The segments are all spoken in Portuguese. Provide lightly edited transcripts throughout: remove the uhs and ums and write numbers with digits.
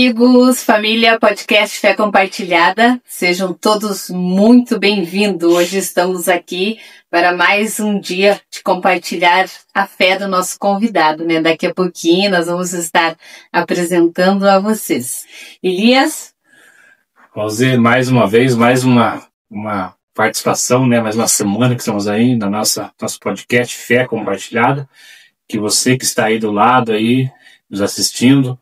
amigos, família Podcast Fé Compartilhada, sejam todos muito bem-vindos. Hoje estamos aqui para mais um dia de compartilhar a fé do nosso convidado, né? Daqui a pouquinho nós vamos estar apresentando a vocês. Elias? Vamos ver mais uma vez, mais uma participação, né? Mais uma semana que estamos aí na nosso podcast Fé Compartilhada. Que você que está aí do lado aí, nos assistindo,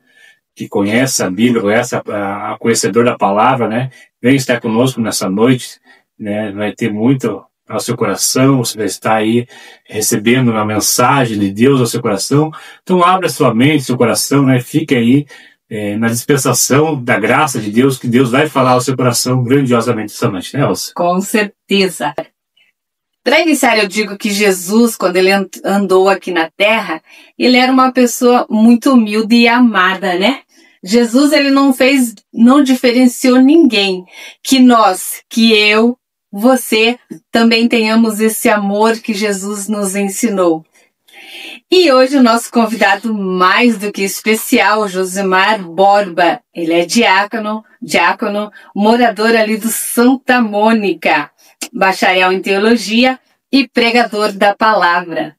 que conhece a Bíblia, conhece a conhecedor da palavra, né? Vem estar conosco nessa noite, né? Vai ter muito ao seu coração, você vai estar aí recebendo uma mensagem de Deus ao seu coração. Então abra sua mente, seu coração, né? Fique aí na dispensação da graça de Deus, que Deus vai falar ao seu coração grandiosamente essa noite, né, Elsa? Com certeza. Para iniciar, eu digo que Jesus, quando ele andou aqui na Terra, ele era uma pessoa muito humilde e amada, né? Jesus, ele não diferenciou ninguém. Que nós, que eu, você, também tenhamos esse amor que Jesus nos ensinou. E hoje o nosso convidado mais do que especial, Josemar Borba. Ele é diácono, morador ali do Santa Mônica, bacharel em teologia e pregador da palavra.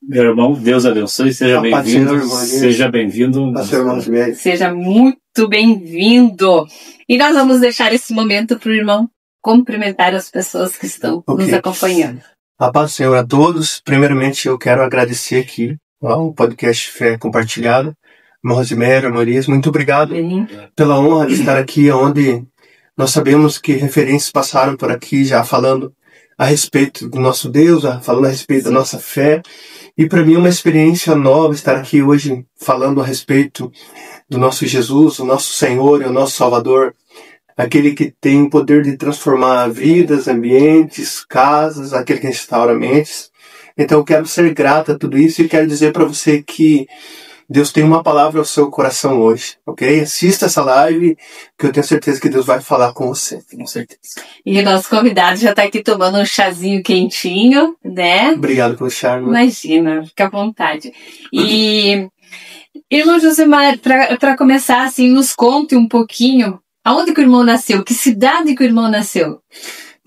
Meu irmão, Deus abençoe, seja bem-vindo. Seja bem-vindo. Seja muito bem-vindo. E nós vamos deixar esse momento para o irmão cumprimentar as pessoas que estão nos acompanhando. A paz do Senhor a todos. Primeiramente, eu quero agradecer aqui ao podcast Fé Compartilhada. Irmão Rosemary, Marias, muito obrigado pela honra de estar aqui, onde nós sabemos que referências passaram por aqui já falando a respeito do nosso Deus, falando a respeito da nossa fé. E para mim é uma experiência nova estar aqui hoje falando a respeito do nosso Jesus, o nosso Senhor e o nosso Salvador, aquele que tem o poder de transformar vidas, ambientes, casas, aquele que restaura mentes. Então eu quero ser grato a tudo isso e quero dizer para você que Deus tem uma palavra ao seu coração hoje, ok? Assista essa live, que eu tenho certeza que Deus vai falar com você, com certeza. E o nosso convidado já está aqui tomando um chazinho quentinho, né? Obrigado pelo chá. Imagina, fica à vontade. E, irmão Josemar, para começar, assim, nos conte um pouquinho aonde que o irmão nasceu, que cidade que o irmão nasceu?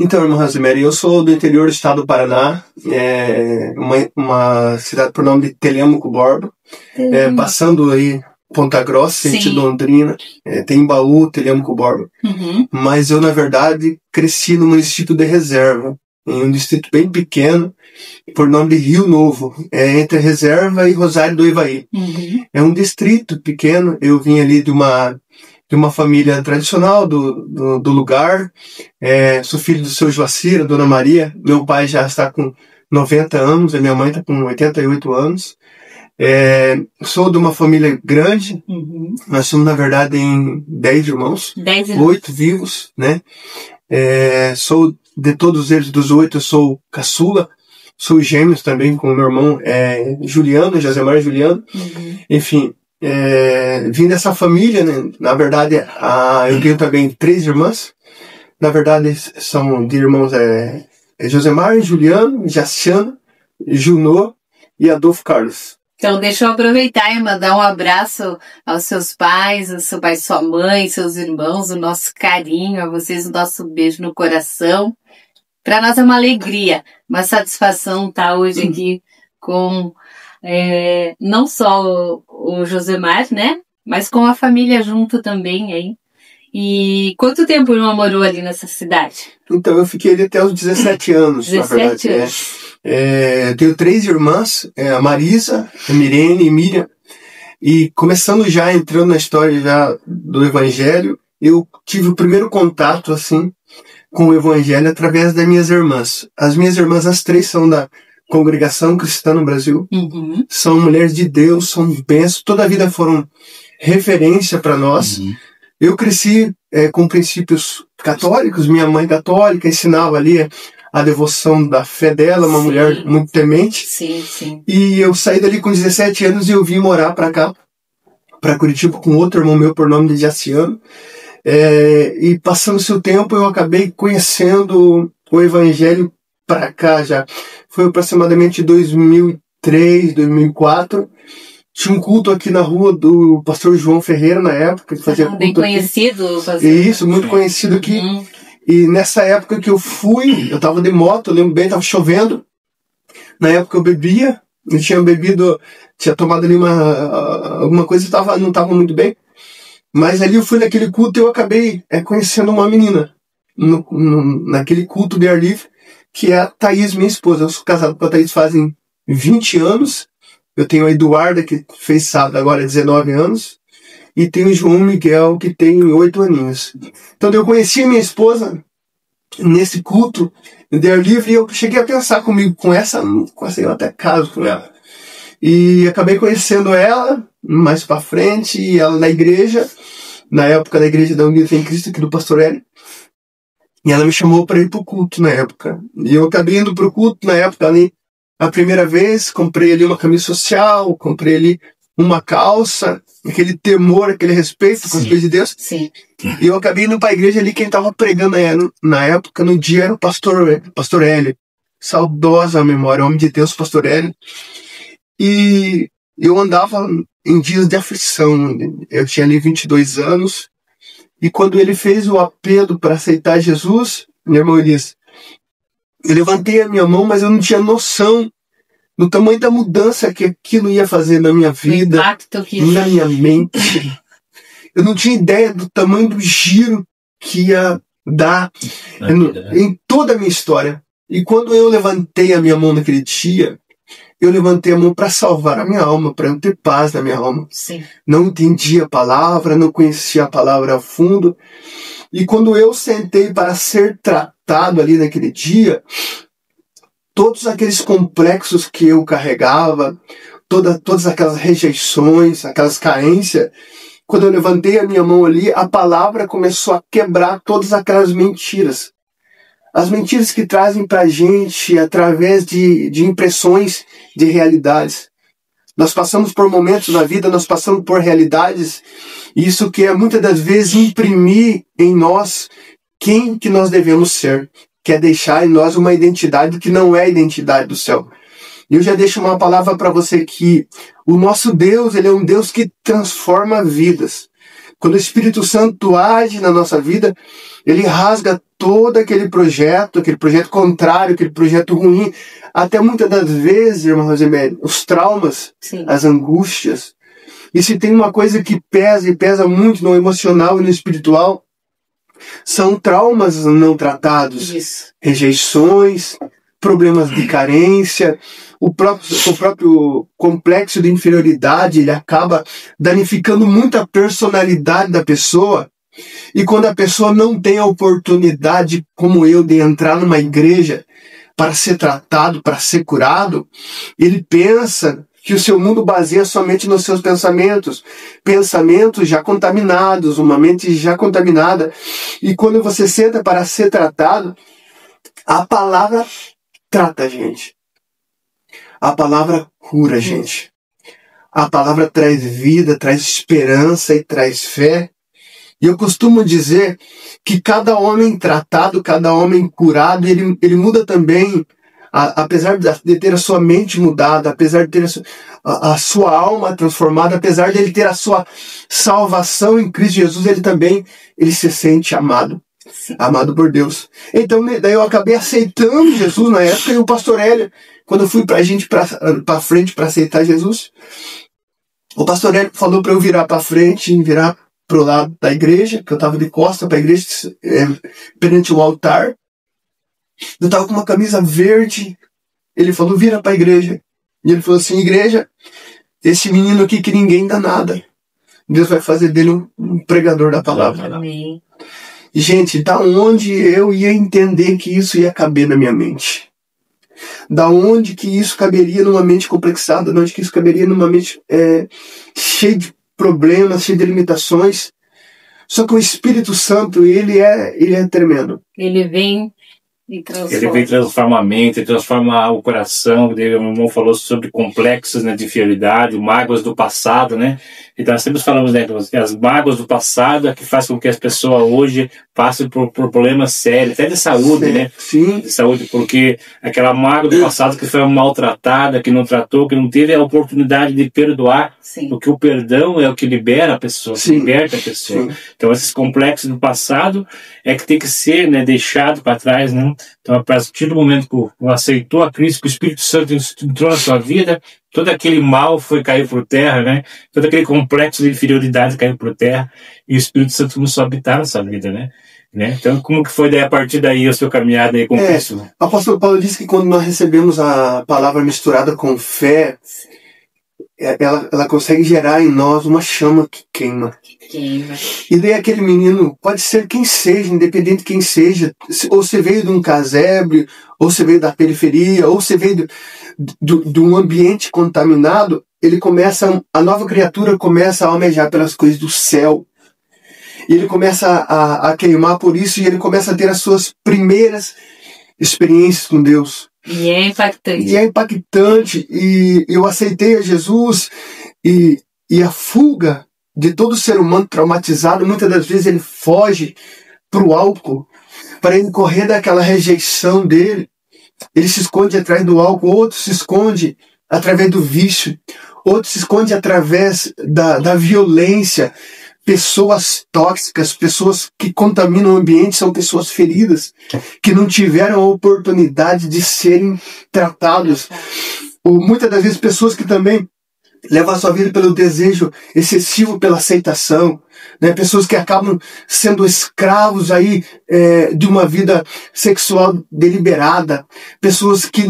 Então, irmão Rosemary, eu sou do interior do estado do Paraná, uma cidade por nome de Telêmaco Borba, passando aí Ponta Grossa, sentido Londrina, tem Embaú, Telêmaco Borba. Mas eu, na verdade, cresci no município de Reserva, em um distrito bem pequeno, por nome de Rio Novo, entre Reserva e Rosário do Ivaí. É um distrito pequeno, eu vim ali de uma família tradicional do lugar. Sou filho do seu Joacir, a dona Maria. Meu pai já está com 90 anos, a minha mãe está com 88 anos. Sou de uma família grande. Nós somos, na verdade, em 10 irmãos. 8 vivos, né? Sou de todos eles, dos 8, eu sou caçula. Sou gêmeos também com o meu irmão Juliano, Josemar Juliano. Enfim, vim dessa família, né? Na verdade, eu tenho também 3 irmãs. Na verdade, são de irmãos Josemar, Juliano, Jaciano, Junô e Adolfo Carlos. Então, deixa eu aproveitar e mandar um abraço aos seus pais, ao seu pai, sua mãe, seus irmãos, o nosso carinho a vocês, o nosso beijo no coração. Para nós é uma alegria, uma satisfação estar hoje aqui com não só o Josemar, né? Mas com a família junto também aí. E quanto tempo o irmão morou ali nessa cidade? Então, eu fiquei ali até os 17 anos, 17 na verdade. anos. Tenho 3 irmãs, a Marisa, a Mirene e Miriam. E começando já, entrando na história já do Evangelho, eu tive o primeiro contato, assim, com o Evangelho através das minhas irmãs. As minhas irmãs, as 3 são da Congregação Cristã no Brasil. São mulheres de Deus, são bênçãos, toda a vida foram referência para nós. Eu cresci com princípios católicos, minha mãe católica ensinava ali a devoção da fé dela, uma mulher muito temente. E eu saí dali com 17 anos e eu vim morar para cá, para Curitiba, com outro irmão meu por nome de Jaciano. E passando o seu tempo, eu acabei conhecendo o Evangelho para cá já. Foi aproximadamente 2003, 2004. tinha um culto aqui na rua do pastor João Ferreira, na época, que fazia culto bem conhecido. Isso, muito conhecido aqui. E nessa época que eu fui, eu tava de moto, eu lembro bem, tava chovendo. Na época eu bebia, eu tinha bebido, tinha tomado ali alguma coisa e não tava muito bem. Mas ali eu fui naquele culto e eu acabei conhecendo uma menina. Naquele culto de ar livre, que é a Thaís, minha esposa. Eu sou casado com a Thaís fazem 20 anos. Eu tenho a Eduarda, que fez sábado agora 19 anos. E tenho o João Miguel, que tem 8 aninhos. Então eu conheci a minha esposa nesse culto de ar livre e eu cheguei a pensar comigo, com essa eu até caso com ela. E acabei conhecendo ela mais pra frente, e ela na igreja, na época da igreja da Unida em Cristo, aqui do Pastor Hélio. E ela me chamou para ir pro culto na época. E eu acabei indo pro culto na época ali, a primeira vez, comprei ali uma camisa social, comprei ali uma calça, aquele temor, aquele respeito com as coisas de Deus. Sim. E eu acabei indo pra igreja ali, quem tava pregando na época, no dia, era o pastor Hélio. Saudosa memória, homem de Deus, pastor Hélio. E eu andava em dias de aflição. Eu tinha ali 22 anos. E quando ele fez o apelo para aceitar Jesus, meu irmão Elias, eu levantei a minha mão, mas eu não tinha noção do tamanho da mudança que aquilo ia fazer na minha vida, na minha mente. Eu não tinha ideia do tamanho do giro que ia dar em toda a minha história. E quando eu levantei a minha mão naquele dia, eu levantei a mão para salvar a minha alma, para eu ter paz na minha alma. Sim. Não entendia a palavra, não conhecia a palavra a fundo. E quando eu sentei para ser tratado ali naquele dia, todos aqueles complexos que eu carregava, todas aquelas rejeições, aquelas carências, quando eu levantei a minha mão ali, a palavra começou a quebrar todas aquelas mentiras. As mentiras que trazem pra gente através de impressões de realidades. Nós passamos por momentos na vida, nós passamos por realidades, e isso quer muitas das vezes imprimir em nós quem que nós devemos ser. Quer deixar em nós uma identidade que não é a identidade do céu. E eu já deixo uma palavra para você que o nosso Deus, ele é um Deus que transforma vidas. Quando o Espírito Santo age na nossa vida, ele rasga todo aquele projeto contrário, aquele projeto ruim. Até muitas das vezes, irmã Rosemary, os traumas, sim, as angústias. E se tem uma coisa que pesa e pesa muito no emocional e no espiritual, são traumas não tratados. Isso. Rejeições, problemas de carência, o próprio complexo de inferioridade, ele acaba danificando muito a personalidade da pessoa. E quando a pessoa não tem a oportunidade, como eu, de entrar numa igreja para ser tratado, para ser curado, ele pensa que o seu mundo baseia somente nos seus pensamentos já contaminados, uma mente já contaminada. E quando você senta para ser tratado, a palavra trata a gente. A palavra cura a gente. A palavra traz vida, traz esperança e traz fé. E eu costumo dizer que cada homem tratado, cada homem curado, ele muda também, apesar de ter a sua mente mudada, apesar de ter a sua alma transformada, apesar de ele ter a sua salvação em Cristo Jesus, ele se sente amado. Amado por Deus. Então, daí eu acabei aceitando Jesus na época, e o pastor Hélio, quando eu fui pra frente para aceitar Jesus, o pastor Hélio falou para eu virar para frente, virar pro lado da igreja, que eu tava de costa para a igreja, perante o altar. Eu tava com uma camisa verde. Ele falou, vira para a igreja. E ele falou assim, igreja, esse menino aqui que ninguém dá nada, Deus vai fazer dele um pregador da palavra. Amém. Gente, da onde eu ia entender que isso ia caber na minha mente? Da onde que isso caberia numa mente complexada? Da onde que isso caberia numa mente cheia de problemas, cheia de limitações? Só que o Espírito Santo, ele é tremendo. Ele vem e transforma. Ele vem transformar a mente, transforma o coração. O meu irmão falou sobre complexos, né, de inferioridade, mágoas do passado, né? Então nós sempre falamos, né, que as mágoas do passado é que faz com que as pessoas hoje passem por problemas sérios, até de saúde, sim, né? Sim. De saúde, porque aquela mágoa do passado que foi maltratada, que não tratou, que não teve a oportunidade de perdoar, sim, porque o perdão é o que libera a pessoa, que liberta a pessoa. Sim. Então esses complexos do passado é que tem que ser, né, deixado para trás, né? Então a partir do momento que você aceitou a Cristo, que o Espírito Santo entrou na sua vida, todo aquele mal caiu por terra, né? Todo aquele complexo de inferioridade caiu por terra e o Espírito Santo começou a habitar na sua vida, né? Então, como que foi daí, a partir daí a sua caminhada aí com Cristo? O apóstolo Paulo disse que quando nós recebemos a palavra misturada com fé, ela consegue gerar em nós uma chama que queima. E daí aquele menino, pode ser quem seja, independente de quem seja, ou você veio de um casebre, ou você veio da periferia, ou você veio de um ambiente contaminado, a nova criatura começa a almejar pelas coisas do céu. E ele começa a queimar por isso, e ele começa a ter as suas primeiras experiências com Deus. E é impactante. E eu aceitei a Jesus, e a fuga de todo ser humano traumatizado, muitas das vezes ele foge para o álcool, para ele correr daquela rejeição dele. Ele se esconde atrás do álcool, outro se esconde através do vício, outro se esconde através da violência. Pessoas tóxicas, pessoas que contaminam o ambiente, são pessoas feridas, que não tiveram a oportunidade de serem tratados. Ou muitas das vezes pessoas que também levam a sua vida pelo desejo excessivo pela aceitação, né? Pessoas que acabam sendo escravos aí, de uma vida sexual deliberada, pessoas que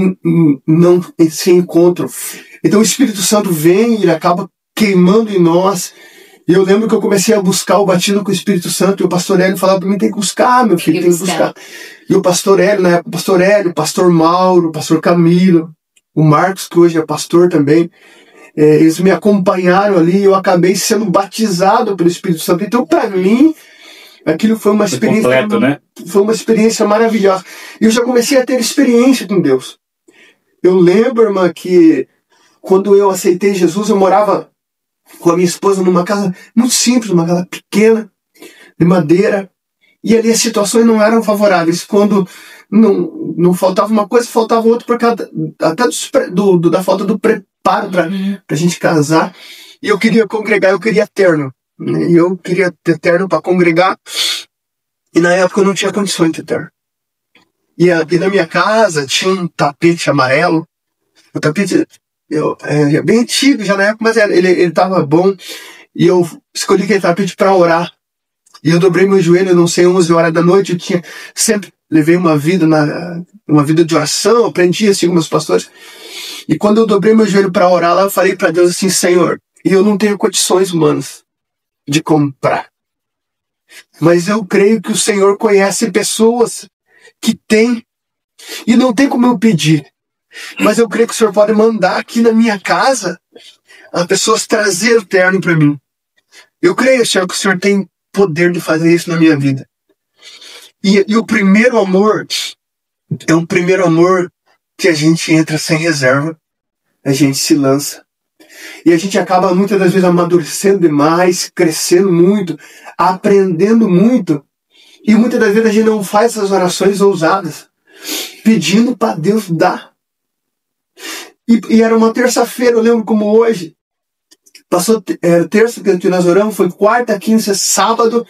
não se encontram. Então o Espírito Santo vem e ele acaba queimando em nós. E eu lembro que eu comecei a buscar o batismo com o Espírito Santo, e o pastor Hélio falava para mim: tem que buscar, meu filho, tem que buscar. E o pastor Hélio, na época, o pastor Hélio, o pastor Mauro, o pastor Camilo, o Marcos, que hoje é pastor também, eles me acompanharam ali, e eu acabei sendo batizado pelo Espírito Santo. Então, para mim, aquilo foi uma experiência completo, né? Foi uma experiência maravilhosa. E eu já comecei a ter experiência com Deus. Eu lembro, irmã, que quando eu aceitei Jesus, eu morava com a minha esposa numa casa muito simples, uma casa pequena, de madeira, e ali as situações não eram favoráveis. Quando não faltava uma coisa, faltava outra, por causa até da falta do preparo para a gente casar. E eu queria congregar, eu queria terno, né? E eu queria ter terno para congregar, e na época eu não tinha condições de ter terno. E na minha casa tinha um tapete amarelo, o tapete é bem antigo já na época, mas ele estava bom, e eu escolhi aquele tapete para orar. E eu dobrei meu joelho, não sei, 11 horas da noite. Eu sempre levei uma vida de oração, aprendi assim com meus pastores. E quando eu dobrei meu joelho para orar lá, eu falei para Deus assim: Senhor, eu não tenho condições humanas de comprar, mas eu creio que o Senhor conhece pessoas que têm, e não tem como eu pedir. Mas eu creio que o Senhor pode mandar aqui na minha casa as pessoas trazer o terno para mim. Eu creio, Senhor, que o Senhor tem poder de fazer isso na minha vida. E o primeiro amor é um primeiro amor que a gente entra sem reserva, a gente se lança. E a gente acaba muitas das vezes amadurecendo demais, crescendo muito, aprendendo muito. E muitas das vezes a gente não faz essas orações ousadas, pedindo para Deus dar. E era uma terça-feira, eu lembro como hoje. Passou terça que nós oramos, foi quarta, quinta, sábado.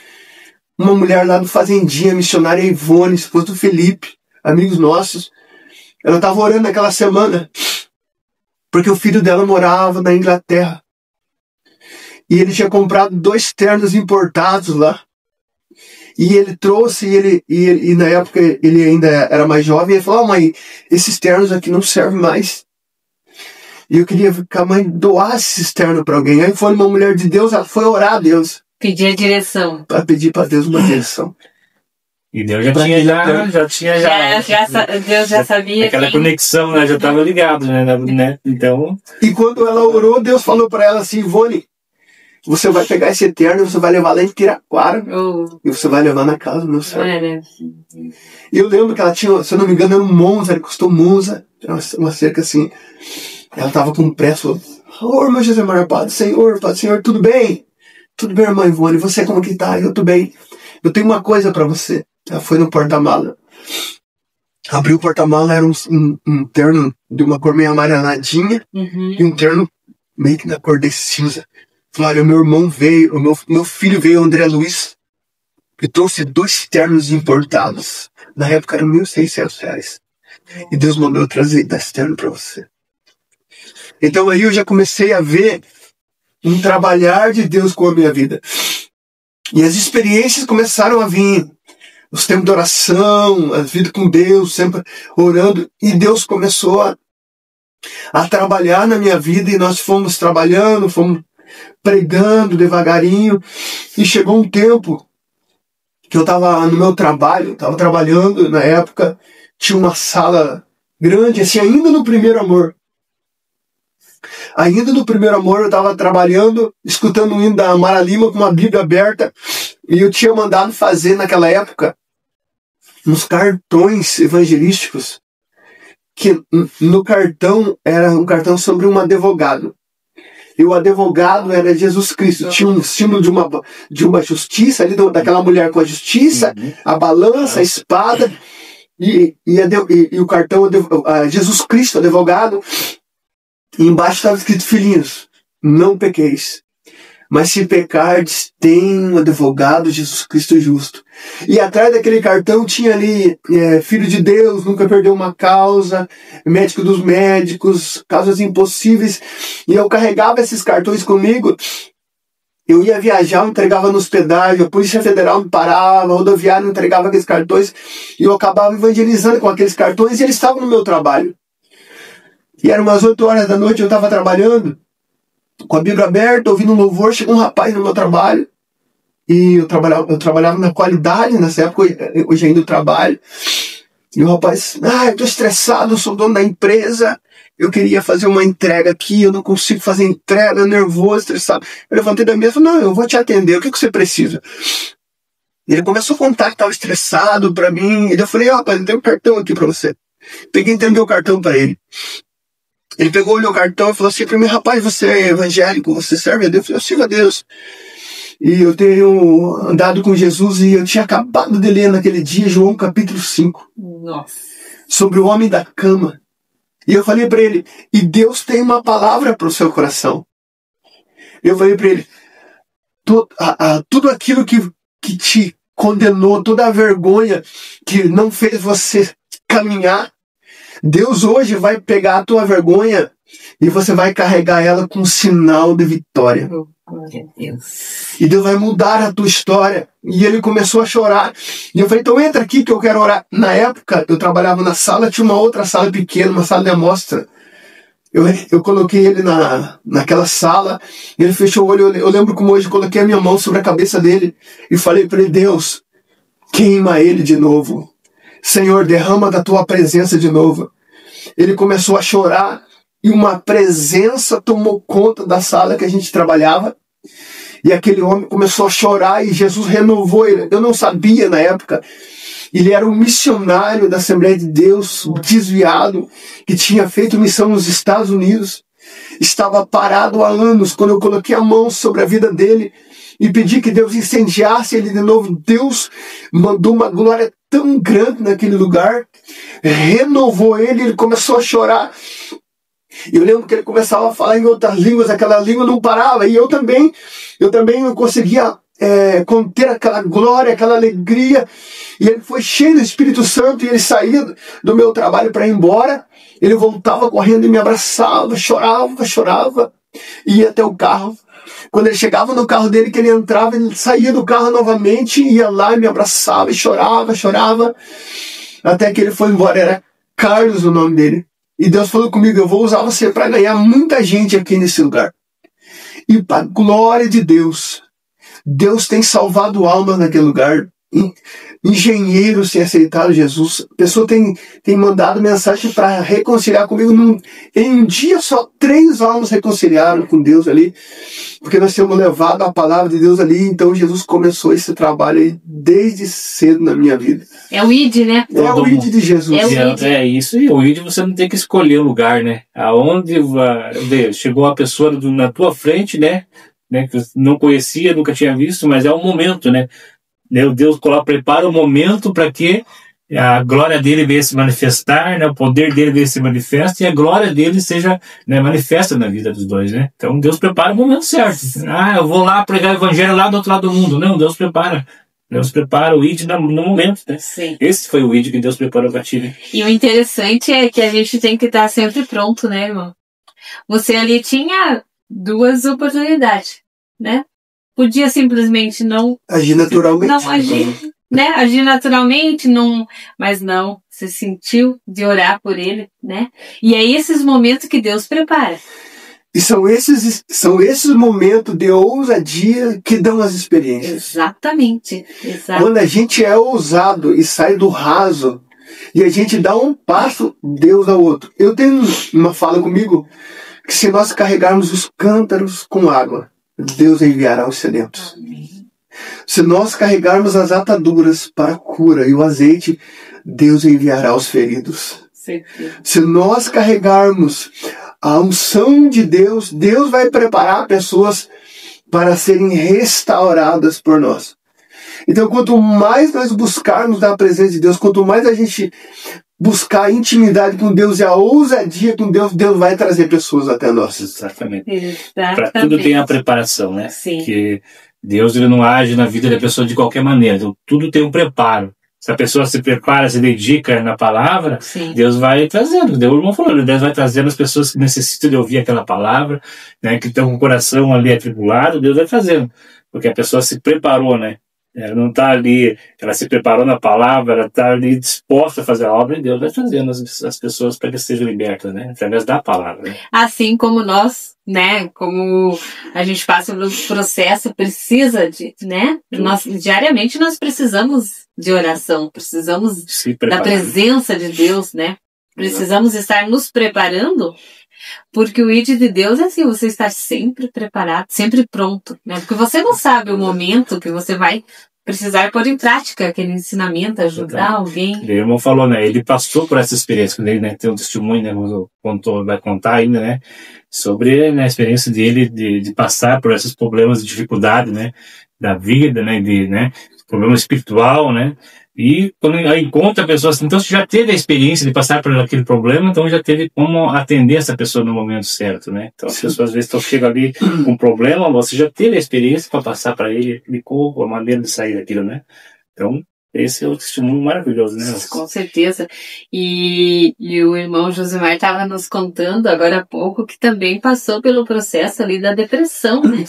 Uma mulher lá do Fazendinha, missionária Ivone, esposa do Felipe, amigos nossos. Ela estava orando naquela semana, porque o filho dela morava na Inglaterra. E ele tinha comprado 2 ternos importados lá. E ele trouxe, e na época ele ainda era mais jovem, ele falou: mãe, esses ternos aqui não servem mais. E eu queria que a mãe doasse esse terno para alguém. Aí foi uma mulher de Deus, ela foi orar a Deus. Pedir a direção. Para pedir para Deus uma direção. E Deus já tinha. Deus já sabia. Aquela conexão, né? Já estava ligado, né? Então. E quando ela orou, Deus falou para ela assim: Ivone, você vai pegar esse eterno, você vai levar lá em Piraquara, e você vai levar na casa do meu servo. E eu lembro que ela tinha, se eu não me engano, era um Monza, ele custou Monza, uma cerca assim. Ela estava com um preço Ô, irmã Josemar, Padre Senhor, tudo bem? Tudo bem, irmã Ivone, você como que tá? Eu tô bem. Eu tenho uma coisa pra você. Ela foi no porta-mala. Abriu o porta-mala, era um terno de uma cor meio amareladinha e um terno meio que na cor de cinza. Falou, olha, o meu irmão veio, meu filho veio, André Luiz, e trouxe 2 ternos importados. Na época eram R$1.600. E Deus mandou eu trazer 10 ternos pra você. Então aí eu já comecei a ver um trabalhar de Deus com a minha vida. E as experiências começaram a vir. Os tempos de oração, a vida com Deus, sempre orando. E Deus começou a trabalhar na minha vida. E nós fomos trabalhando, fomos pregando devagarinho. E chegou um tempo que eu estava no meu trabalho, estava trabalhando na época. Tinha uma sala grande, assim, ainda no Primeiro Amor. Ainda no Primeiro Amor eu estava trabalhando, escutando o hino da Mara Lima com uma Bíblia aberta. E eu tinha mandado fazer naquela época uns cartões evangelísticos, que no cartão era um cartão sobre um advogado. E o advogado era Jesus Cristo. Tinha um símbolo de uma justiça, ali daquela mulher com a justiça, a balança, a espada, e o cartão Jesus Cristo, advogado. E embaixo estava escrito: filhinhos, não pequeis. Mas se pecardes, tem um advogado, Jesus Cristo justo. E atrás daquele cartão tinha ali, Filho de Deus, nunca perdeu uma causa, médico dos médicos, causas impossíveis. E eu carregava esses cartões comigo. Eu ia viajar, eu entregava nos pedágios, a Polícia Federal me parava, a rodoviária me entregava aqueles cartões. E eu acabava evangelizando com aqueles cartões e eles estavam no meu trabalho. E eram umas 8 horas da noite, eu estava trabalhando, com a Bíblia aberta, ouvindo um louvor. Chegou um rapaz no meu trabalho, e eu trabalhava na qualidade nessa época, hoje ainda eu trabalho, e o rapaz, eu tô estressado, eu sou dono da empresa, eu queria fazer uma entrega aqui, eu não consigo fazer entrega, nervoso, estressado. Eu levantei da mesa e falei, não, eu vou te atender, o que você precisa? Ele começou a contar que estava estressado pra mim, e eu falei, rapaz, eu tenho um cartão aqui pra você. Peguei e entreguei o cartão pra ele. Ele pegou, olhou o cartão e falou assim para mim, rapaz, você é evangélico, você serve a Deus? Eu falei, eu sirvo a Deus. E eu tenho andado com Jesus e eu tinha acabado de ler naquele dia João capítulo 5. Nossa. Sobre o homem da cama. E eu falei para ele, e Deus tem uma palavra para o seu coração. Eu falei para ele, tudo aquilo que te condenou, toda a vergonha que não fez você caminhar, Deus hoje vai pegar a tua vergonha e você vai carregar ela com um sinal de vitória. Glória a Deus. E Deus vai mudar a tua história. E ele começou a chorar. E eu falei, então entra aqui que eu quero orar. Na época, eu trabalhava na sala, tinha uma outra sala pequena, uma sala de amostra. Eu coloquei ele naquela sala, ele fechou o olho. Eu lembro como hoje, coloquei a minha mão sobre a cabeça dele e falei para ele, Deus, queima ele de novo. Senhor, derrama da tua presença de novo. Ele começou a chorar e uma presença tomou conta da sala que a gente trabalhava. E aquele homem começou a chorar e Jesus renovou ele. Eu não sabia na época. Ele era um missionário da Assembleia de Deus, desviado, que tinha feito missão nos Estados Unidos. Estava parado há anos. Quando eu coloquei a mão sobre a vida dele e pedi que Deus incendiasse ele de novo, Deus mandou uma glória tão grande naquele lugar, renovou ele começou a chorar. Eu lembro que ele começava a falar em outras línguas, aquela língua não parava, e eu também não conseguia conter aquela glória, aquela alegria, e ele foi cheio do Espírito Santo, e ele saía do meu trabalho para ir embora, ele voltava correndo e me abraçava, chorava, e ia até o carro. Quando ele chegava no carro dele, que ele entrava, ele saía do carro novamente, ia lá e me abraçava e chorava, até que ele foi embora. Era Carlos o nome dele. E Deus falou comigo, eu vou usar você para ganhar muita gente aqui nesse lugar. E para a glória de Deus, Deus tem salvado almas naquele lugar. engenheiros têm aceitado Jesus. A pessoa tem mandado mensagem para reconciliar comigo. Em um dia só 3 almas reconciliaram com Deus ali, porque nós temos levado a palavra de Deus ali. Então Jesus começou esse trabalho aí desde cedo na minha vida. É o ID, né? É o ID de Jesus. É isso, e o ID você não tem que escolher o lugar, né? Aonde chegou a pessoa na tua frente, né? Que você não conhecia, nunca tinha visto, mas é um momento, né? Deus prepara o momento para que a glória dele venha se manifestar, né? O poder dele venha se manifesta e a glória dele seja, né, manifesta na vida dos dois, né? Então Deus prepara o momento certo. Eu vou lá pregar o evangelho lá do outro lado do mundo. Não, Deus prepara o ID no momento, né? Sim. Esse foi o ID que Deus preparou para ti, né? E o interessante é que a gente tem que estar sempre pronto, né, irmão? Você ali tinha 2 oportunidades, né? Podia simplesmente não agir naturalmente. Não agir, né? Agir naturalmente, mas não. Você sentiu de orar por ele, né? E é esses momentos que Deus prepara. E são esses momentos de ousadia que dão as experiências. Exatamente. Quando a gente é ousado e sai do raso, e a gente dá um passo, Deus dá outro. Eu tenho uma fala comigo, que se nós carregarmos os cântaros com água, Deus enviará os sedentos. Amém. Se nós carregarmos as ataduras para a cura e o azeite, Deus enviará os feridos. Certeza. Se nós carregarmos a unção de Deus, Deus vai preparar pessoas para serem restauradas por nós. Então, quanto mais nós buscarmos da presença de Deus, quanto mais a gente buscar a intimidade com Deus e a ousadia com Deus, Deus vai trazer pessoas até nós. Exatamente. Para tudo tem a preparação, né? Sim. Porque Deus ele não age na vida da pessoa de qualquer maneira. Então, tudo tem um preparo. Se a pessoa se prepara, se dedica na palavra, sim, Deus vai trazendo. O irmão falou, Deus vai trazendo as pessoas que necessitam de ouvir aquela palavra, né? Que estão com o coração ali atribulado, Deus vai fazendo. Porque a pessoa se preparou, né? Ela não está ali, ela se preparou na palavra, ela está ali disposta a fazer a obra, e Deus vai trazendo as pessoas para que sejam libertas, né? Através da palavra. Né? Assim como nós, né? Como a gente passa pelo processo, precisa de, né? Diariamente nós precisamos de oração, precisamos da presença de Deus, né? Precisamos estar nos preparando, porque o ID de Deus é assim, você está sempre preparado, sempre pronto, né? Porque você não sabe o momento que você vai precisar pôr em prática aquele ensinamento, ajudar alguém. O irmão falou, né? Ele passou por essa experiência, ele, né, tem um testemunho, né? Vai contar ainda, né? Sobre, né, a experiência dele de passar por esses problemas de dificuldade, né? Da vida, né? Problema espiritual, né? E quando encontra a pessoa assim, então você já teve a experiência de passar por aquele problema, então já teve como atender essa pessoa no momento certo, né? Então as pessoas às vezes chegam ali com um problema, você já teve a experiência para passar para ele a maneira de sair daquilo, né? Então esse é um testemunho maravilhoso, né? Com certeza. E o irmão Josimar estava nos contando agora há pouco que também passou pelo processo ali da depressão, né?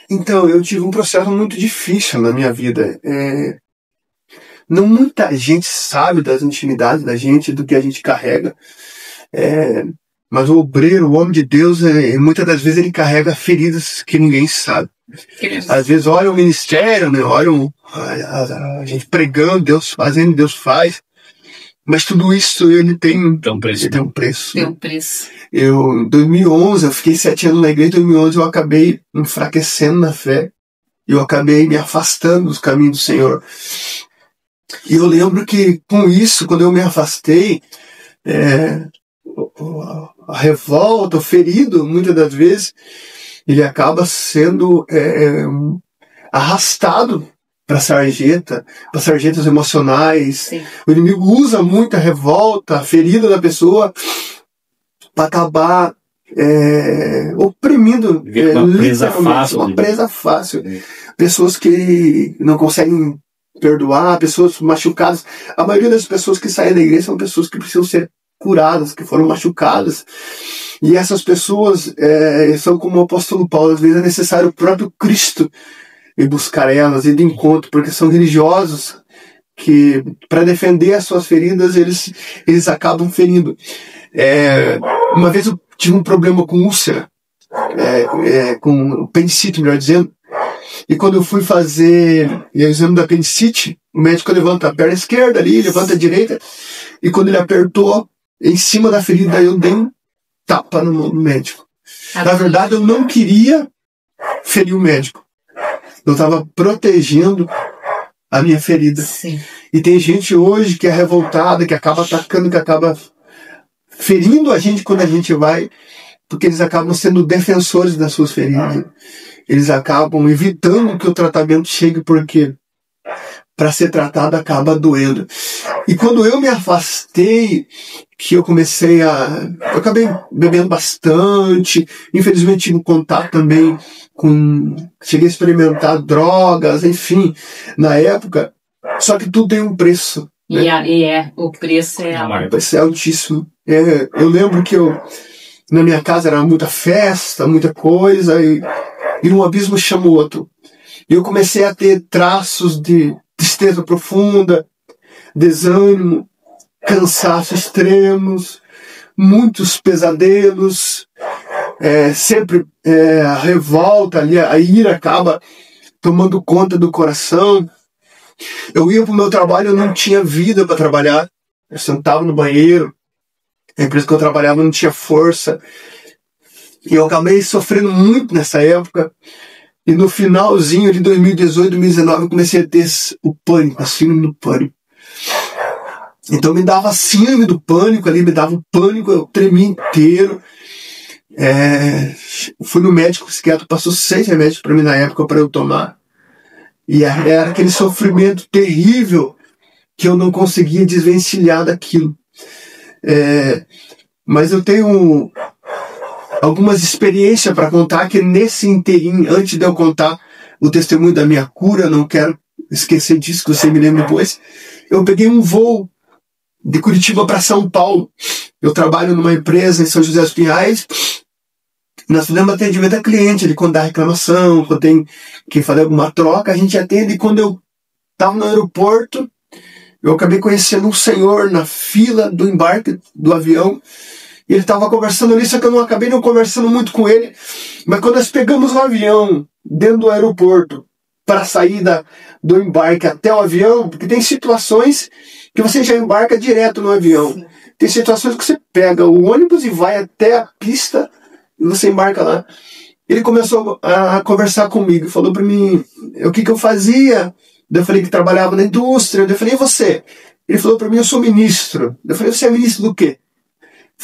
Então, eu tive um processo muito difícil na minha vida. Não muita gente sabe das intimidades da gente, do que a gente carrega. Mas o obreiro, o homem de Deus, muitas das vezes ele carrega feridas que ninguém sabe. Às vezes olha o ministério, né? Olha a gente pregando, Deus fazendo, Deus faz. Mas tudo isso ele tem um preço. Tem um preço. Tem um preço. Em 2011, eu fiquei 7 anos na igreja. Em 2011 eu acabei enfraquecendo na fé. Eu acabei me afastando dos caminhos do Senhor. E eu lembro que com isso, quando eu me afastei, a revolta, o ferido, muitas das vezes, ele acaba sendo arrastado para sarjetas emocionais. Sim. O inimigo usa muito a revolta, a ferida da pessoa para acabar oprimindo. Uma presa fácil. Sim. Pessoas que não conseguem perdoar, pessoas machucadas. A maioria das pessoas que saem da igreja são pessoas que precisam ser curadas, que foram machucadas. E essas pessoas são como o apóstolo Paulo, às vezes é necessário o próprio Cristo e buscar elas, ir de encontro, porque são religiosos que, para defender as suas feridas, eles acabam ferindo. Uma vez eu tive um problema com úlcera, com apendicite, melhor dizendo, E quando eu fui fazer o exame da apendicite, o médico levanta a perna esquerda ali, levanta a direita, e quando ele apertou em cima da ferida, eu dei um tapa no médico. Na verdade, eu não queria ferir o médico. Eu estava protegendo a minha ferida. Sim. E tem gente hoje que é revoltada, que acaba atacando, que acaba ferindo a gente quando a gente vai, porque eles acabam sendo defensores das suas feridas. Eles acabam evitando que o tratamento chegue, porque para ser tratado acaba doendo. E quando eu me afastei, que eu comecei eu acabei bebendo bastante, infelizmente tive contato também cheguei a experimentar drogas, enfim, na época, só que tudo tem um preço. Né? O preço é alto. O preço é altíssimo. Eu lembro que na minha casa era muita festa, muita coisa, e um abismo chama o outro. E eu comecei a ter traços de tristeza profunda, desânimo, cansaço extremos, muitos pesadelos, sempre a revolta ali, a ira acaba tomando conta do coração. Eu ia para o meu trabalho, eu não tinha vida para trabalhar, eu sentava no banheiro, a empresa que eu trabalhava não tinha força, e eu acabei sofrendo muito nessa época. E no finalzinho de 2018, 2019, eu comecei a ter o pânico, a síndrome do pânico. Então me dava a síndrome do pânico ali, me dava o pânico, eu tremia inteiro. Fui no médico psiquiatra, passou 6 remédios para mim na época para eu tomar. E era aquele sofrimento terrível que eu não conseguia desvencilhar daquilo. Mas eu tenho algumas experiências para contar, que nesse inteirinho, antes de eu contar o testemunho da minha cura, não quero esquecer disso, que você me lembra depois, eu peguei um voo de Curitiba para São Paulo. Eu trabalho numa empresa em São José dos Pinhais, nós fazemos atendimento a cliente, quando dá reclamação, quando tem que fazer alguma troca, a gente atende. E quando eu estava no aeroporto, eu acabei conhecendo um senhor na fila do embarque do avião. E ele estava conversando ali, só que eu não acabei não conversando muito com ele. Mas quando nós pegamos o avião dentro do aeroporto para sair do embarque até o avião, porque tem situações que você já embarca direto no avião. Sim. Tem situações que você pega o ônibus e vai até a pista e você embarca lá. Ele começou a conversar comigo, falou para mim o que eu fazia. Eu falei que trabalhava na indústria. Eu falei, e você? Ele falou para mim, eu sou ministro. Eu falei, você é ministro do quê?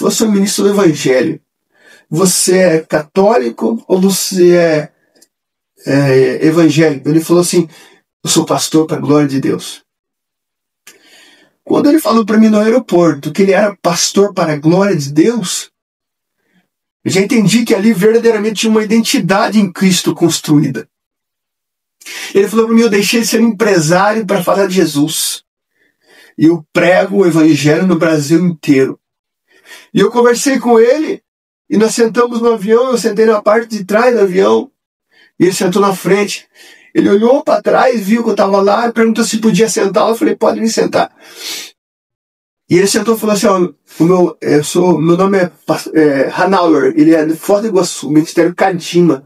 Eu sou ministro do Evangelho. Você é católico ou você é evangélico? Ele falou assim, eu sou pastor para a glória de Deus. Quando ele falou para mim no aeroporto que ele era pastor para a glória de Deus, eu já entendi que ali verdadeiramente tinha uma identidade em Cristo construída. Ele falou para mim, eu deixei de ser empresário para falar de Jesus. E eu prego o Evangelho no Brasil inteiro. E eu conversei com ele, e nós sentamos no avião, eu sentei na parte de trás do avião, e ele sentou na frente. Ele olhou para trás, viu que eu estava lá, e perguntou se podia sentar. Eu falei, pode me sentar. E ele sentou e falou assim, meu nome é Hanauer, ele é de Foz do Iguaçu, Ministério Cadima.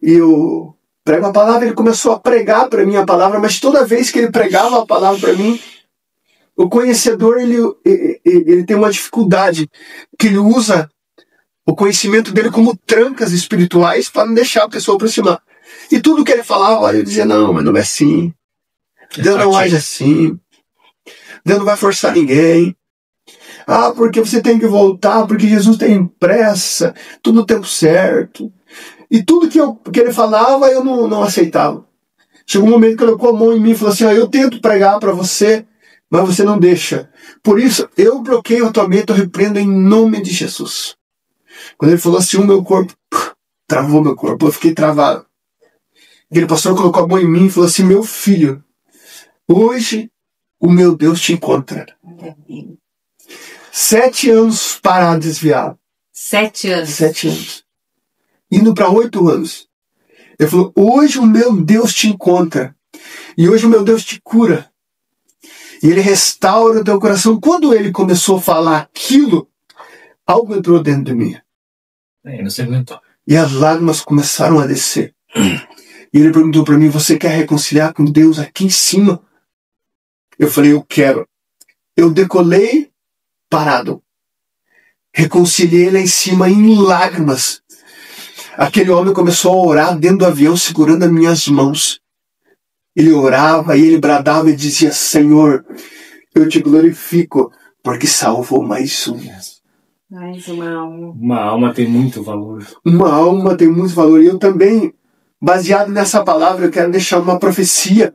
E eu prego a palavra, ele começou a pregar para mim a palavra, mas toda vez que ele pregava a palavra para mim, o conhecedor, ele tem uma dificuldade, que ele usa o conhecimento dele como trancas espirituais para não deixar a pessoa aproximar. E tudo que ele falava, eu dizia, não, mas não é assim. Deus não age assim. Deus não vai forçar ninguém. Porque você tem que voltar, porque Jesus tem pressa, tudo no tempo certo. E tudo que ele falava, eu não aceitava. Chegou um momento que ele colocou a mão em mim e falou assim, eu tento pregar para você, mas você não deixa. Por isso, eu bloqueio a tua mente, eu repreendo em nome de Jesus. Quando ele falou assim, o meu corpo, travou meu corpo, eu fiquei travado. Aquele pastor colocou a mão em mim e falou assim, meu filho, hoje o meu Deus te encontra. 7 anos parado, desviado. 7 anos? 7 anos. Indo para 8 anos. Ele falou, hoje o meu Deus te encontra. E hoje o meu Deus te cura. E ele restaura o teu coração. Quando ele começou a falar aquilo, algo entrou dentro de mim. Não se aguentou. E as lágrimas começaram a descer. E ele perguntou para mim, você quer reconciliar com Deus aqui em cima? Eu falei, eu quero. Eu decolei parado. Reconciliei lá em cima em lágrimas. Aquele homem começou a orar dentro do avião, segurando as minhas mãos. Ele orava e ele bradava e dizia, Senhor, eu te glorifico, porque salvou mais um. Mais uma alma. Uma alma tem muito valor. Uma alma tem muito valor. E eu também, baseado nessa palavra, eu quero deixar uma profecia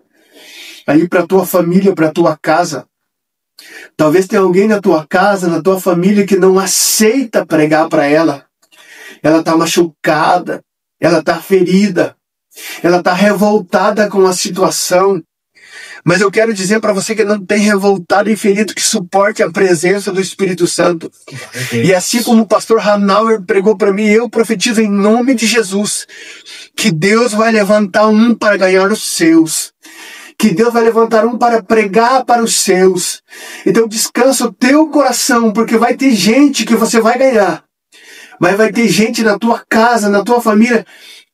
aí para tua família, para tua casa. Talvez tenha alguém na tua casa, na tua família, que não aceita pregar para ela. Ela está machucada, ela está ferida, ela está revoltada com a situação. Mas eu quero dizer para você que não tem revoltado e ferido, que suporte a presença do Espírito Santo. E assim como o pastor Hanauer pregou para mim, eu profetizo em nome de Jesus que Deus vai levantar um para ganhar os seus. Que Deus vai levantar um para pregar para os seus. Então descansa o teu coração, porque vai ter gente que você vai ganhar. Mas vai ter gente na tua casa, na tua família,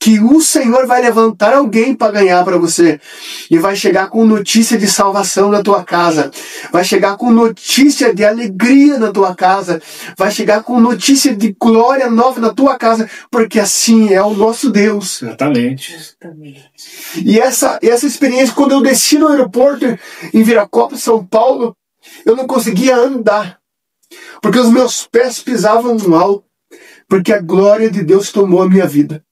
que o Senhor vai levantar alguém para ganhar para você. E vai chegar com notícia de salvação na tua casa. Vai chegar com notícia de alegria na tua casa. Vai chegar com notícia de glória nova na tua casa. Porque assim é o nosso Deus. Exatamente. E essa experiência, quando eu desci no aeroporto em Viracopos, São Paulo, eu não conseguia andar. Porque os meus pés pisavam mal. Porque a glória de Deus tomou a minha vida.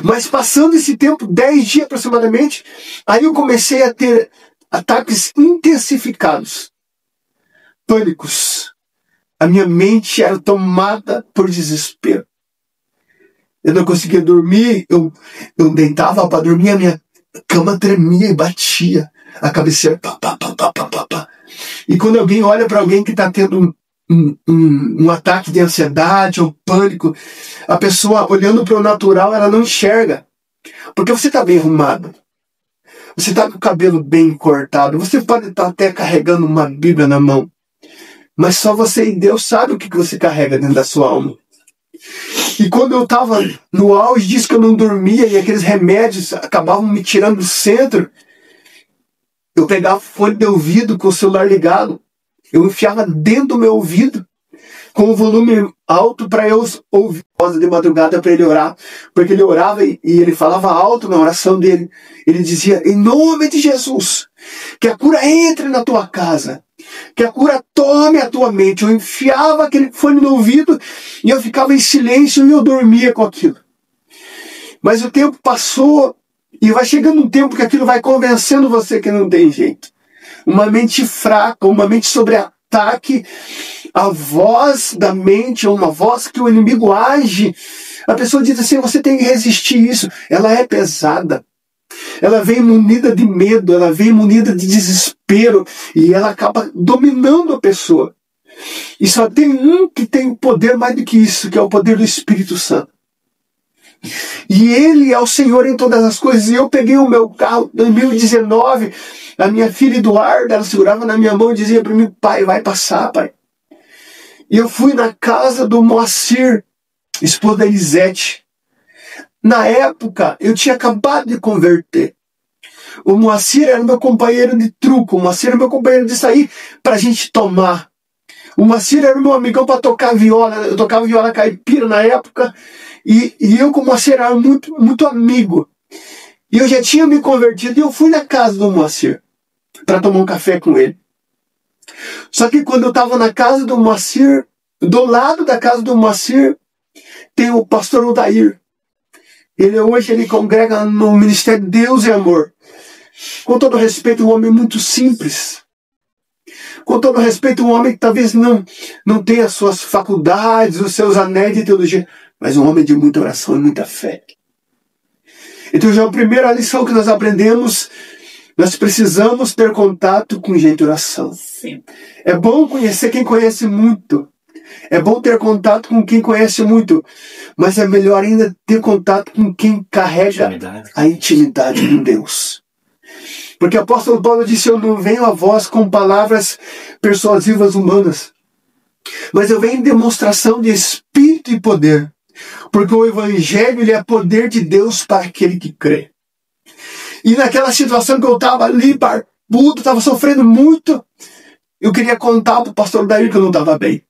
Mas passando esse tempo, 10 dias aproximadamente, aí eu comecei a ter ataques intensificados. Pânicos. A minha mente era tomada por desespero. Eu não conseguia dormir, eu deitava para dormir, a minha cama tremia e batia. A cabeceira, pá, pá, pá, pá, pá, pá. E quando alguém olha para alguém que está tendo um ataque de ansiedade ou pânico, a pessoa olhando para o natural, ela não enxerga. Porque você está bem arrumado. Você está com o cabelo bem cortado. Você pode estar até carregando uma Bíblia na mão. Mas só você e Deus sabem o que você carrega dentro da sua alma. E quando eu estava no auge disso, que eu não dormia e aqueles remédios acabavam me tirando do centro, eu pegava o fone de ouvido com o celular ligado. Eu enfiava dentro do meu ouvido com o volume alto para eu ouvir a voz de madrugada para ele orar. Porque ele orava e ele falava alto na oração dele. Ele dizia, em nome de Jesus, que a cura entre na tua casa. Que a cura tome a tua mente. Eu enfiava aquele fone no ouvido e eu ficava em silêncio e eu dormia com aquilo. Mas o tempo passou e vai chegando um tempo que aquilo vai convencendo você que não tem jeito. Uma mente fraca, uma mente sobre ataque, a voz da mente, ou uma voz que o inimigo age, a pessoa diz assim, você tem que resistir isso. Ela é pesada. Ela vem munida de medo, ela vem munida de desespero, e ela acaba dominando a pessoa. E só tem um que tem poder mais do que isso, que é o poder do Espírito Santo. E ele é o Senhor em todas as coisas. E eu peguei o meu carro em 2019, a minha filha Eduarda, ela segurava na minha mão e dizia para mim, pai, vai passar, pai. E eu fui na casa do Moacir, esposa da Elisete. Na época, eu tinha acabado de converter. O Moacir era meu companheiro de truco, o Moacir era meu companheiro de sair para a gente tomar. O Moacir era meu amigão para tocar viola, eu tocava viola caipira na época, e eu com o Moacir era muito, muito amigo. E eu já tinha me convertido e eu fui na casa do Moacir para tomar um café com ele. Só que quando eu estava na casa do Moacir, do lado da casa do Moacir, tem o pastor Odair. Hoje ele congrega no Ministério Deus e Amor. Com todo respeito, um homem muito simples. Com todo respeito, um homem que talvez não tenha as suas faculdades, os seus anéis de teologia, mas um homem de muita oração e muita fé. Então já a primeira lição que nós aprendemos, nós precisamos ter contato com gente de oração. Sim. É bom conhecer quem conhece muito. É bom ter contato com quem conhece muito. Mas é melhor ainda ter contato com quem carrega a intimidade com Deus. Porque o apóstolo Paulo disse, eu não venho a vós com palavras persuasivas humanas, mas eu venho em demonstração de espírito e poder. Porque o evangelho ele é poder de Deus para aquele que crê. E naquela situação que eu estava ali, barbudo, estava sofrendo muito, eu queria contar para o pastor Daí que eu não estava bem.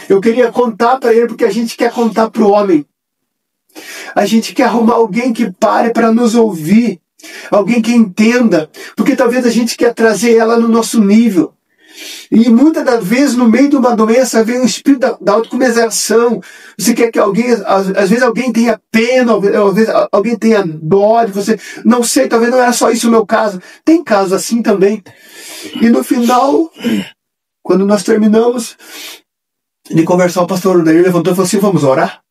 Eu queria contar para ele, porque a gente quer contar para o homem. A gente quer arrumar alguém que pare para nos ouvir. Alguém que entenda. Porque talvez a gente quer trazer ela no nosso nível. E muitas das vezes, no meio de uma doença, vem o espírito da autocomiseração. Você quer que alguém, às vezes alguém tenha pena, às vezes alguém tenha dó de você. Não sei, talvez não era só isso o meu caso. Tem casos assim também. E no final, quando nós terminamos de conversar, o pastor Odair levantou e falou assim: vamos orar?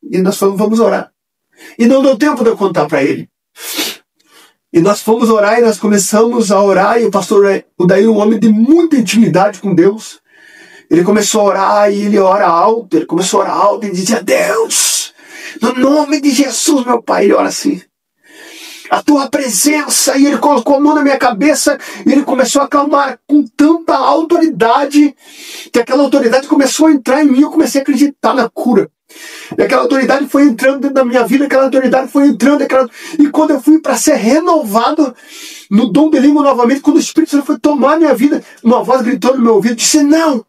E nós falamos: vamos orar. E não deu tempo de eu contar para ele. E nós fomos orar e nós começamos a orar. E o pastor Odair, um homem de muita intimidade com Deus, ele começou a orar e ele ora alto. Ele começou a orar alto e dizia: Deus, no nome de Jesus, meu Pai. Ele ora assim: a tua presença. E ele colocou a mão na minha cabeça e ele começou a clamar com tanta autoridade que aquela autoridade começou a entrar em mim. Eu comecei a acreditar na cura. E aquela autoridade foi entrando dentro da minha vida, aquela autoridade foi entrando, e quando eu fui para ser renovado no dom de língua novamente, quando o Espírito Santo foi tomar minha vida, uma voz gritou no meu ouvido, disse: não,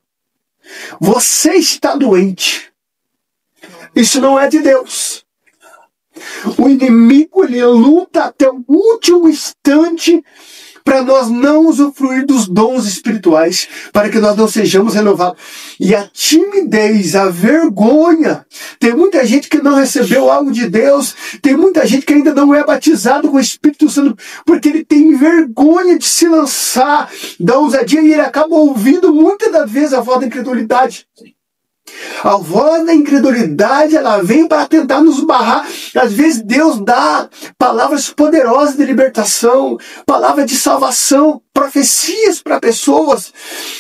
você está doente. Isso não é de Deus. O inimigo, ele luta até o último instante para nós não usufruir dos dons espirituais, para que nós não sejamos renovados. E a timidez, a vergonha, tem muita gente que não recebeu algo de Deus, tem muita gente que ainda não é batizado com o Espírito Santo, porque ele tem vergonha de se lançar da ousadia e ele acaba ouvindo muitas das vezes a voz da incredulidade. A voz da incredulidade, ela vem para tentar nos barrar. Às vezes Deus dá palavras poderosas de libertação, palavras de salvação, profecias para pessoas,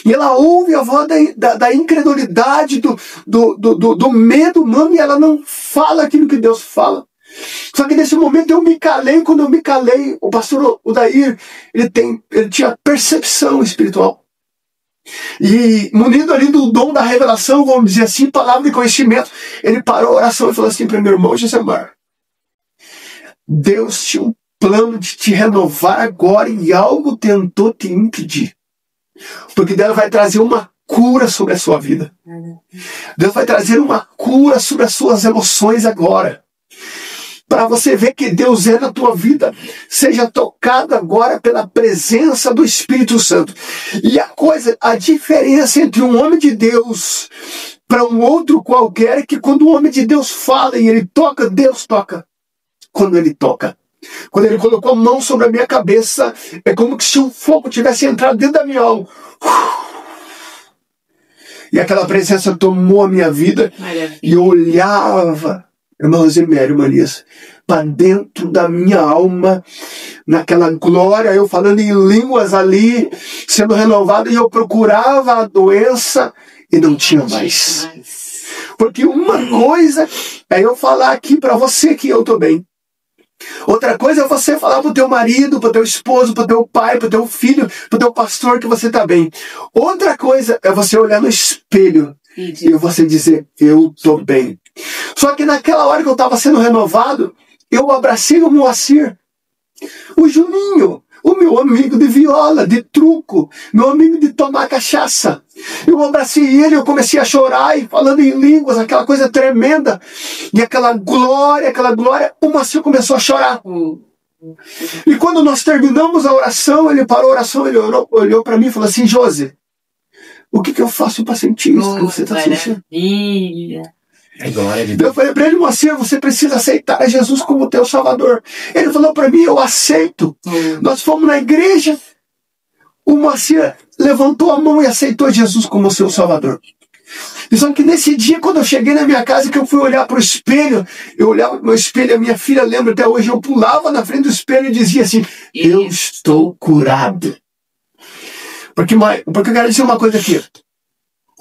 e ela ouve a voz da incredulidade, do medo humano, e ela não fala aquilo que Deus fala. Só que nesse momento eu me calei. Quando eu me calei, o pastor Odair, ele tinha percepção espiritual. E munido ali do dom da revelação, vamos dizer assim, palavra de conhecimento, ele parou a oração e falou assim para meu irmão: Josemar, Deus tinha um plano de te renovar agora e algo tentou te impedir, porque Deus vai trazer uma cura sobre a sua vida. Deus vai trazer uma cura sobre as suas emoções agora, para você ver que Deus é na tua vida. Seja tocado agora pela presença do Espírito Santo. E a diferença entre um homem de Deus para um outro qualquer é que quando o homem de Deus fala e ele toca, Deus toca. Quando ele toca, quando ele colocou a mão sobre a minha cabeça, é como se um fogo tivesse entrado dentro da minha alma. E aquela presença tomou a minha vida. E eu olhava, irmã Rosemary, Marias, para dentro da minha alma, naquela glória, eu falando em línguas ali, sendo renovado, e eu procurava a doença e não tinha mais. Porque uma coisa é eu falar aqui para você que eu estou bem. Outra coisa é você falar para o teu marido, para o teu esposo, para o teu pai, para o teu filho, para o teu pastor que você está bem. Outra coisa é você olhar no espelho e você dizer: eu estou bem. Só que naquela hora que eu estava sendo renovado, eu abracei o Moacir, o Juninho, o meu amigo de viola, de truco, meu amigo de tomar cachaça. Eu abracei ele, eu comecei a chorar e falando em línguas, aquela coisa tremenda. E aquela glória, o Moacir começou a chorar. E quando nós terminamos a oração, ele parou a oração, ele olhou para mim e falou assim: Josi, o que eu faço para sentir isso que você está sentindo? Eu falei para ele: Moacir, você precisa aceitar a Jesus como teu Salvador. Ele falou para mim: eu aceito. Nós fomos na igreja, o Moacir levantou a mão e aceitou Jesus como seu Salvador. E só que nesse dia, quando eu cheguei na minha casa, que eu fui olhar para o espelho, eu olhava para o meu espelho, a minha filha lembra até hoje, eu pulava na frente do espelho e dizia assim: eu estou curado. Porque eu quero dizer uma coisa aqui.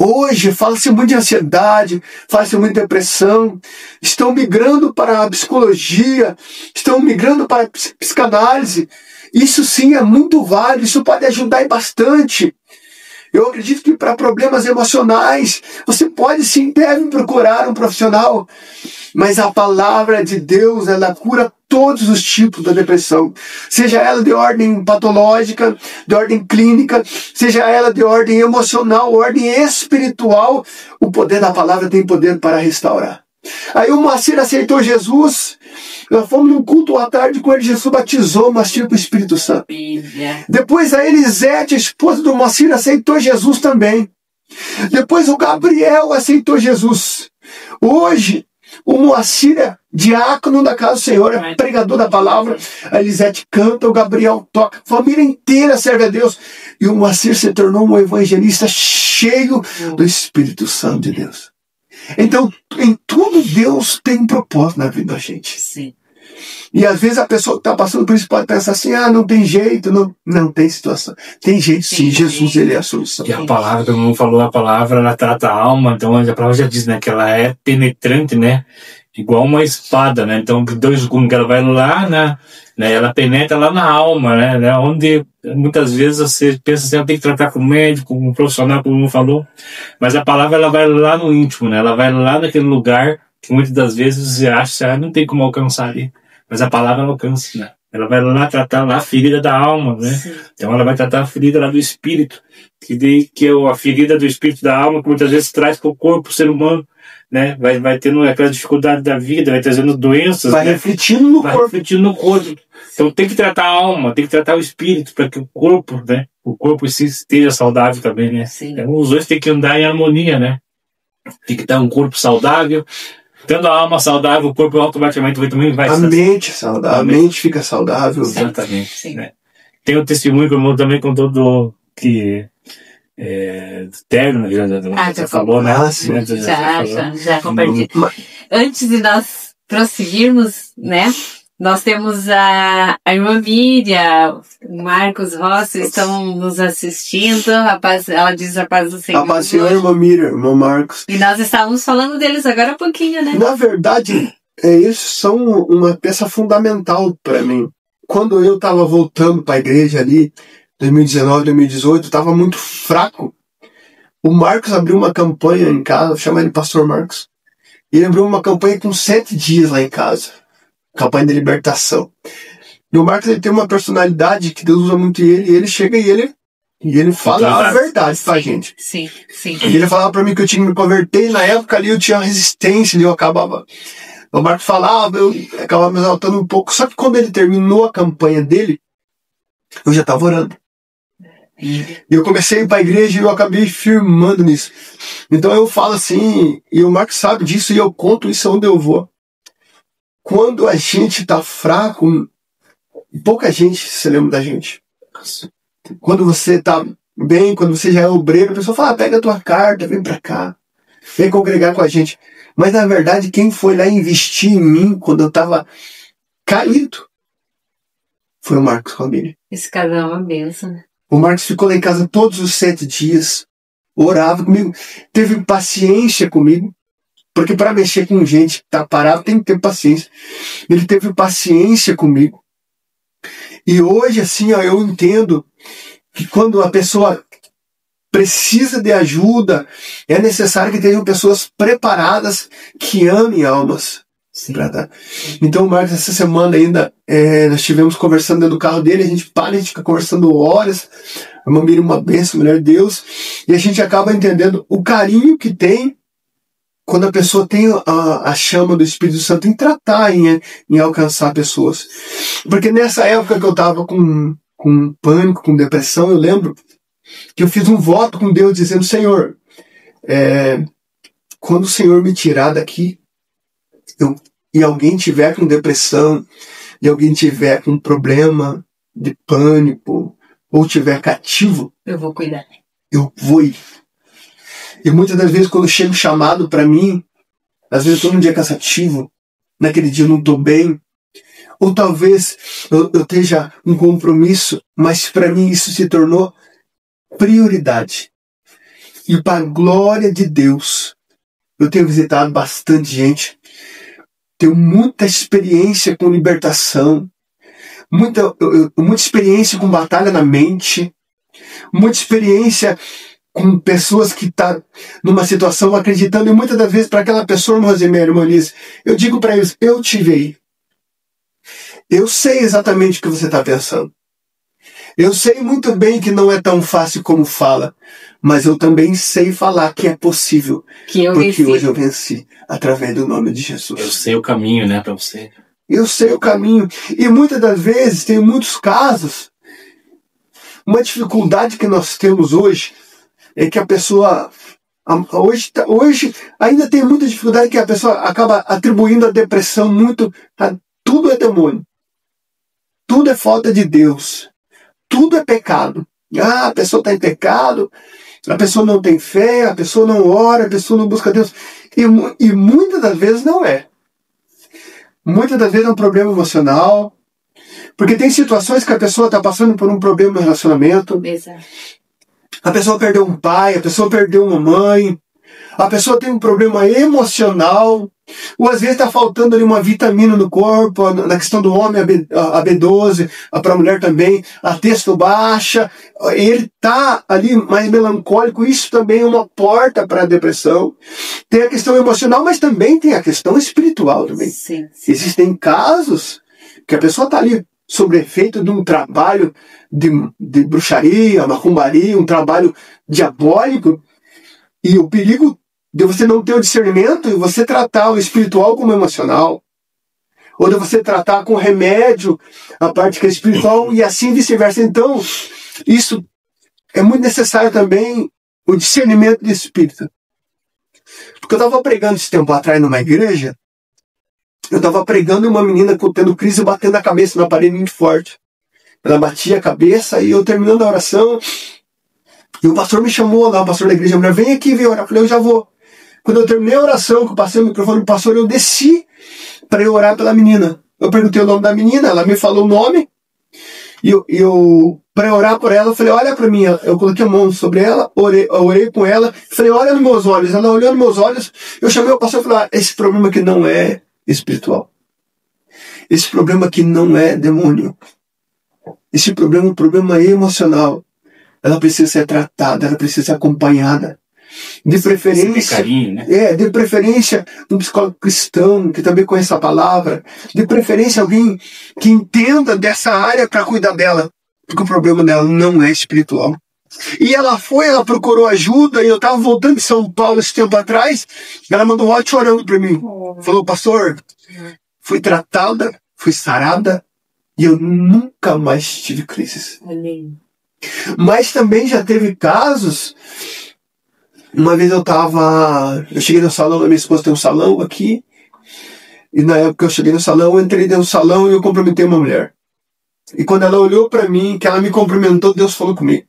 Hoje fala-se muito de ansiedade, fala-se muito de depressão, estão migrando para a psicologia, estão migrando para a psicanálise. Isso sim é muito válido, isso pode ajudar bastante. Eu acredito que para problemas emocionais, você pode sim, deve procurar um profissional. Mas a palavra de Deus, ela cura todos os tipos da depressão. Seja ela de ordem patológica, de ordem clínica, seja ela de ordem emocional, ordem espiritual. O poder da palavra tem poder para restaurar. Aí o Moacir aceitou Jesus. Nós fomos num culto à tarde com ele. Jesus batizou o Moacir com o Espírito Santo. Depois a Elisete, a esposa do Moacir, aceitou Jesus também. Depois o Gabriel aceitou Jesus. Hoje o Moacir é diácono da casa do Senhor, é pregador da palavra. A Elisete canta, o Gabriel toca. A família inteira serve a Deus. E o Moacir se tornou um evangelista cheio do Espírito Santo de Deus. Então, em tudo Deus tem um propósito na vida da gente. Sim. E às vezes a pessoa que está passando por isso pode pensar assim, não tem jeito, não tem situação. Tem jeito sim, Jesus ele é a solução. E a palavra, todo mundo falou, a palavra ela trata a alma, então a palavra já diz, né, que ela é penetrante, né, igual uma espada, né, então dois gumes que ela vai lá, né, ela penetra lá na alma, né, onde muitas vezes você pensa assim, eu tenho que tratar com o médico, com o profissional, como falou, mas a palavra ela vai lá no íntimo, né, ela vai lá naquele lugar que muitas das vezes você acha, não tem como alcançar ali. Mas a palavra ela alcança, né? Ela vai lá tratar lá a ferida da alma, né? Sim. Então ela vai tratar a ferida lá do espírito, que é a ferida do espírito da alma, que muitas vezes traz para o corpo, o ser humano, né? Vai tendo aquela dificuldade da vida, vai trazendo doenças. Vai, né? refletindo no corpo. Então tem que tratar a alma, tem que tratar o espírito, para que o corpo, né? O corpo em si esteja saudável também, né? Sim. Então os dois têm que andar em harmonia, né? Tem que estar um corpo saudável. Tendo a alma saudável, o corpo automaticamente também vai... A mente saudável, a mente fica saudável. Exatamente. Sim. Né? Tem um testemunho que eu também contou do Terno, já falou, né? Sim. Já compartilhei. Antes de nós prosseguirmos, né? Nós temos a irmã Miriam, o Marcos Rossi, estão nos assistindo. Ela diz a paz do Senhor. A paz do Senhor, irmã Miriam, irmão Marcos. E nós estávamos falando deles agora há pouquinho, né? Na verdade, eles são uma peça fundamental para mim. Quando eu estava voltando para a igreja ali, 2019, 2018, estava muito fraco. O Marcos abriu uma campanha em casa, chama ele Pastor Marcos. E ele abriu uma campanha com 7 dias lá em casa. Campanha de libertação. E o Marcos ele tem uma personalidade que Deus usa muito ele. E ele chega e ele fala a verdade pra gente. Sim. E ele falava pra mim que eu tinha que me converter. E na época ali eu tinha resistência. E eu acabava... O Marcos falava, eu acabava me exaltando um pouco. Só que quando ele terminou a campanha dele, eu já estava orando. E eu comecei a ir para a igreja e eu acabei firmando nisso. Então eu falo assim, e o Marcos sabe disso, e eu conto isso onde eu vou. Quando a gente tá fraco, pouca gente se lembra da gente. Quando você tá bem, quando você já é obreiro, a pessoa fala, pega a tua carta, vem pra cá, vem congregar com a gente. Mas na verdade, quem foi lá investir em mim quando eu tava caído foi o Marcos Família. Esse casal é uma bênção, né? O Marcos ficou lá em casa todos os 7 dias, orava comigo, teve paciência comigo. Porque para mexer com gente que tá parado tem que ter paciência. Ele teve paciência comigo. E hoje, assim, eu entendo que quando a pessoa precisa de ajuda, é necessário que tenham pessoas preparadas que amem almas. Então, Marcos, essa semana ainda, nós estivemos conversando dentro do carro dele, a gente fica conversando horas, a irmã Miriam, uma bênção, mulher de Deus, e a gente acaba entendendo o carinho que tem quando a pessoa tem a chama do Espírito Santo em tratar, em alcançar pessoas. Porque nessa época que eu estava com pânico, com depressão, eu lembro que eu fiz um voto com Deus dizendo, Senhor, quando o Senhor me tirar daqui, e alguém tiver com depressão, e alguém tiver com problema de pânico, ou tiver cativo, eu vou cuidar. Eu vou ir. E muitas das vezes, quando chega o chamado para mim, às vezes eu estou num dia cansativo, naquele dia eu não estou bem, ou talvez eu esteja um compromisso, mas para mim isso se tornou prioridade. E para a glória de Deus, eu tenho visitado bastante gente, tenho muita experiência com libertação, muita experiência com batalha na mente, muita experiência com pessoas que estão numa situação acreditando, e muitas das vezes para aquela pessoa, irmã Rosemary, irmã Liz, eu digo para eles, eu te vejo. Eu sei exatamente o que você está pensando. Eu sei muito bem que não é tão fácil como fala, mas eu também sei falar que é possível, porque hoje eu venci através do nome de Jesus. Eu sei o caminho, né, para você. Eu sei o caminho. E muitas das vezes, tem muitos casos, uma dificuldade que nós temos hoje é que a pessoa, hoje ainda tem muita dificuldade que a pessoa acaba atribuindo a depressão muito, tudo é demônio, tudo é falta de Deus, tudo é pecado. A pessoa está em pecado, a pessoa não tem fé, a pessoa não ora, a pessoa não busca Deus. E muitas das vezes não é. Muitas das vezes é um problema emocional, porque tem situações que a pessoa está passando por um problema no relacionamento. Exato. A pessoa perdeu um pai, a pessoa perdeu uma mãe, a pessoa tem um problema emocional, ou às vezes está faltando ali uma vitamina no corpo, na questão do homem, a B12, para a mulher também, a testo baixa, ele está ali mais melancólico, isso também é uma porta para a depressão. Tem a questão emocional, mas também tem a questão espiritual também. Sim. Existem casos que a pessoa está ali sob efeito de um trabalho de bruxaria, macumbaria, um trabalho diabólico, e o perigo de você não ter o discernimento e você tratar o espiritual como emocional, ou de você tratar com remédio a parte que é espiritual, e assim vice-versa. Então, isso é muito necessário também, o discernimento de espírito. Porque eu estava pregando esse tempo atrás numa igreja, eu estava pregando e uma menina tendo crise, batendo a cabeça na parede muito forte. Ela batia a cabeça e eu terminando a oração, e o pastor me chamou lá, o pastor da igreja, a mulher, vem aqui, vem orar. Eu falei, eu já vou. Quando eu terminei a oração, que eu passei o microfone do pastor, eu desci para eu orar pela menina. Eu perguntei o nome da menina, ela me falou o nome, e eu para orar por ela, eu falei, olha para mim. Eu coloquei a mão sobre ela, orei com ela, falei, olha nos meus olhos. Ela olhou nos meus olhos, eu chamei o pastor e falei, esse problema aqui não é espiritual. Esse problema aqui não é demônio. Esse problema é um problema emocional. Ela precisa ser tratada, ela precisa ser acompanhada. De preferência, carinho, né? De preferência um psicólogo cristão que também conheça a palavra, de preferência alguém que entenda dessa área para cuidar dela, porque o problema dela não é espiritual. E ela procurou ajuda, e eu estava voltando de São Paulo esse tempo atrás, ela mandou um áudio chorando para mim, falou, pastor, fui tratada, fui sarada, e eu nunca mais tive crises. Mas também já teve casos. Uma vez eu cheguei no salão, a minha esposa tem um salão aqui, e na época eu cheguei no salão, eu entrei dentro do salão e eu cumprimentei uma mulher. E quando ela olhou para mim, que ela me cumprimentou, Deus falou comigo.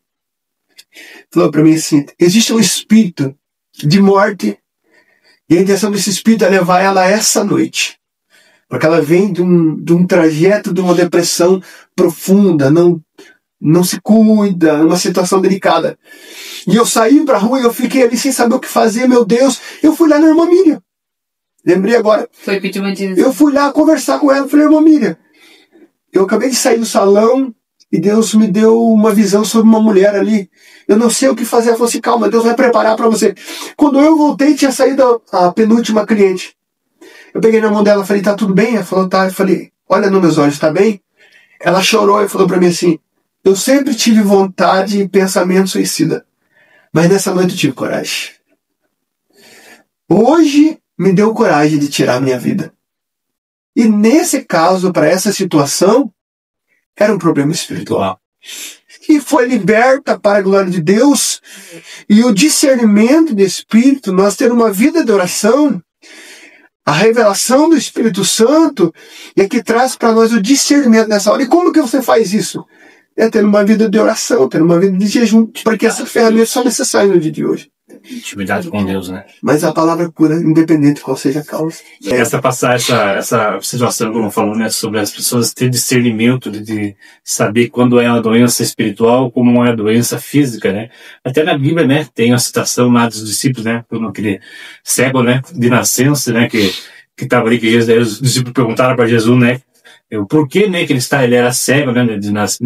Falou para mim assim, existe um espírito de morte, e a intenção desse espírito é levar ela essa noite. Porque ela vem de um trajeto, de uma depressão profunda, não se cuida, uma situação delicada. E eu saí pra rua e eu fiquei ali sem saber o que fazer, meu Deus. Eu fui lá na irmã Miriam. Lembrei agora. Foi pedir uma direção. Eu fui lá conversar com ela, falei, irmã Miriam, eu acabei de sair do salão e Deus me deu uma visão sobre uma mulher ali. Eu não sei o que fazer. Ela falou assim, calma, Deus vai preparar pra você. Quando eu voltei, tinha saído a penúltima cliente. Eu peguei na mão dela, falei, tá tudo bem? Ela falou, tá. Eu falei, olha nos meus olhos, tá bem? Ela chorou e falou pra mim assim, eu sempre tive vontade e pensamento suicida, mas nessa noite eu tive coragem. Hoje me deu coragem de tirar a minha vida. E nesse caso, para essa situação, era um problema espiritual. E foi liberta para a glória de Deus. E o discernimento de espírito, nós ter uma vida de oração, a revelação do Espírito Santo, é que traz para nós o discernimento nessa hora. E como que você faz isso? É tendo uma vida de oração, tendo uma vida de jejum, porque essas ferramentas são necessárias no dia de hoje. Intimidade com Deus, né? Mas a palavra cura, independente de qual seja a causa. Essa situação, como falou, né, sobre as pessoas ter discernimento de saber quando é uma doença espiritual, como é uma doença física, né? Até na Bíblia, né, tem uma citação lá dos discípulos, né, aquele cego, né, de nascença, né, que estava ali, que os discípulos perguntaram para Jesus, né, o porquê, né, que ele era cego, né,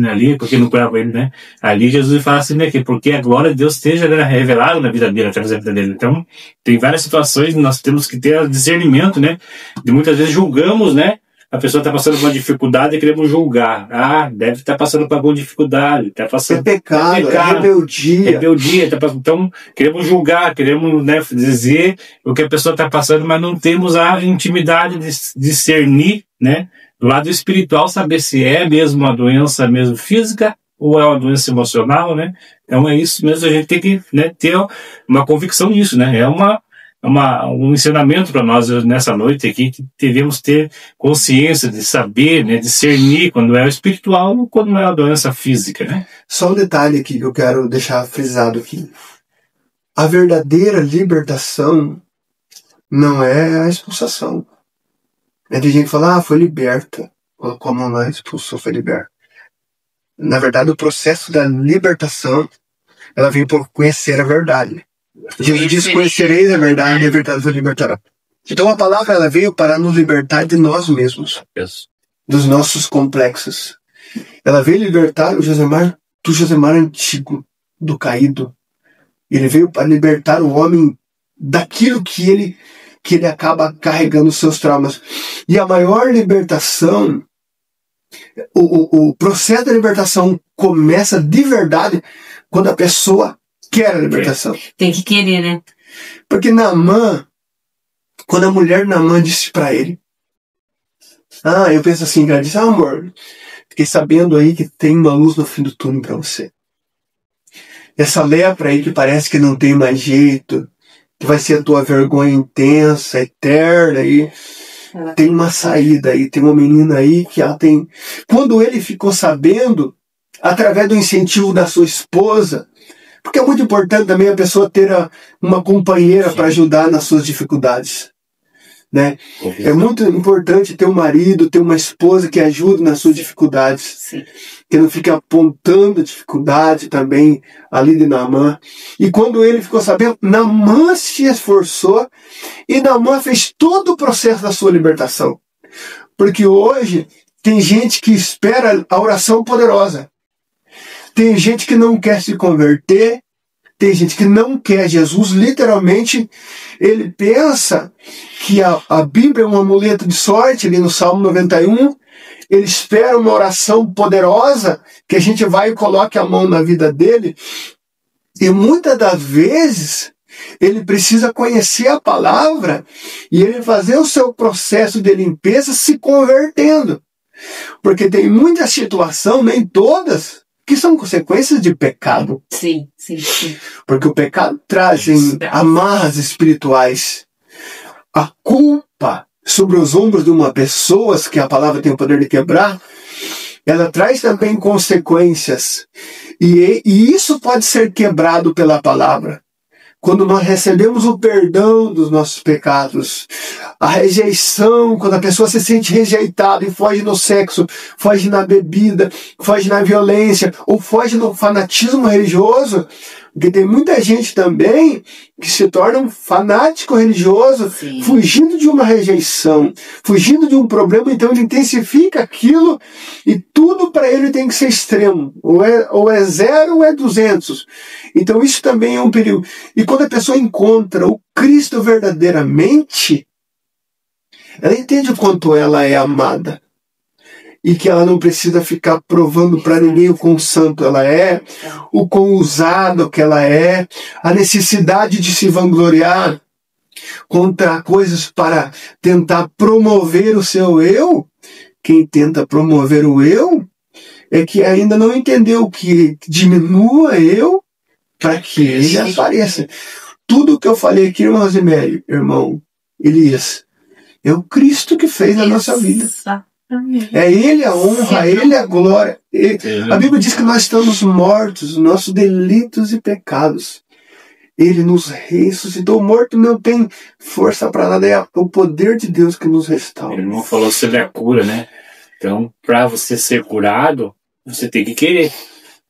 ali, porque não curava ele, né? Ali Jesus fala assim, né, que porque a glória de Deus esteja, né, revelada na vida dele, através da vida dele. Então, tem várias situações que nós temos que ter discernimento, né, de muitas vezes julgamos, né, a pessoa está passando por uma dificuldade e queremos julgar. Deve estar passando por alguma dificuldade. Tá passando, é pecado, é rebeldia. Rebeldia. Então, queremos julgar, queremos, né, dizer o que a pessoa está passando, mas não temos a intimidade de discernir, né, do lado espiritual, saber se é mesmo uma doença mesmo física ou é uma doença emocional, né? Então é isso mesmo, a gente tem que, né, ter uma convicção nisso, né? É um ensinamento para nós nessa noite aqui, que devemos ter consciência de saber, né, discernir quando é o espiritual ou quando é a doença física, né? Só um detalhe aqui que eu quero deixar frisado aqui. A verdadeira libertação não é a expulsação. Tem gente que fala, foi liberta. Colocou a mão lá, expulsou, foi liberta. Na verdade, o processo da libertação, ela vem por conhecer a verdade. Jesus disse, conhecereis a verdade e a verdade vos libertará. Então a palavra, ela veio para nos libertar de nós mesmos. Yes. Dos nossos complexos. Ela veio libertar o Josemar do Josemar antigo, do caído. Ele veio para libertar o homem daquilo que ele acaba carregando os seus traumas. E a maior libertação, o processo da libertação começa de verdade quando a pessoa quer a libertação. Tem que querer, né? Porque Naamã, quando a mulher Naamã disse para ele, eu penso assim, ela disse, amor, fiquei sabendo aí que tem uma luz no fim do túnel para você. Essa lepra aí que parece que não tem mais jeito, que vai ser a tua vergonha intensa, eterna, aí tem uma saída aí, tem uma menina aí que ela tem... Quando ele ficou sabendo, através do incentivo da sua esposa, porque é muito importante também a pessoa ter uma companheira para ajudar nas suas dificuldades, né? É muito importante ter um marido, ter uma esposa que ajude nas suas dificuldades. Sim. Que não fique apontando a dificuldade também ali de Naamã. E quando ele ficou sabendo, Naamã se esforçou e Naamã fez todo o processo da sua libertação. Porque hoje tem gente que espera a oração poderosa. Tem gente que não quer se converter. Tem gente que não quer Jesus. Literalmente, ele pensa que a Bíblia é um amuleto de sorte, ali no Salmo 91. Ele espera uma oração poderosa, que a gente vai e coloque a mão na vida dele. E muitas das vezes, ele precisa conhecer a palavra e ele fazer o seu processo de limpeza se convertendo. Porque tem muita situação, nem todas, que são consequências de pecado. Sim, sim, sim. Porque o pecado traz amarras espirituais. A culpa sobre os ombros de uma pessoa, que a palavra tem o poder de quebrar, ela traz também consequências. E isso pode ser quebrado pela palavra. Quando nós recebemos o perdão dos nossos pecados, a rejeição, quando a pessoa se sente rejeitada e foge no sexo, foge na bebida, foge na violência, ou foge no fanatismo religioso, porque tem muita gente também que se torna um fanático religioso, sim, fugindo de uma rejeição, fugindo de um problema, então ele intensifica aquilo e tudo para ele tem que ser extremo, ou é 0 ou é 200. Então isso também é um perigo. E quando a pessoa encontra o Cristo verdadeiramente, ela entende o quanto ela é amada. E que ela não precisa ficar provando para ninguém o quão santo ela é, o quão usado que ela é, a necessidade de se vangloriar contra coisas para tentar promover o seu eu. Quem tenta promover o eu é que ainda não entendeu que diminua eu para que ele apareça. Tudo que eu falei aqui, irmão Rosemary, irmão Elias, é o Cristo que fez na nossa vida. É Ele a honra, Ele a glória. A Bíblia diz que nós estamos mortos, nossos delitos e pecados. Ele nos ressuscitou. O morto não tem força para nada, é o poder de Deus que nos restaura. Ele não falou sobre a cura, né? Então, para você ser curado, você tem que querer,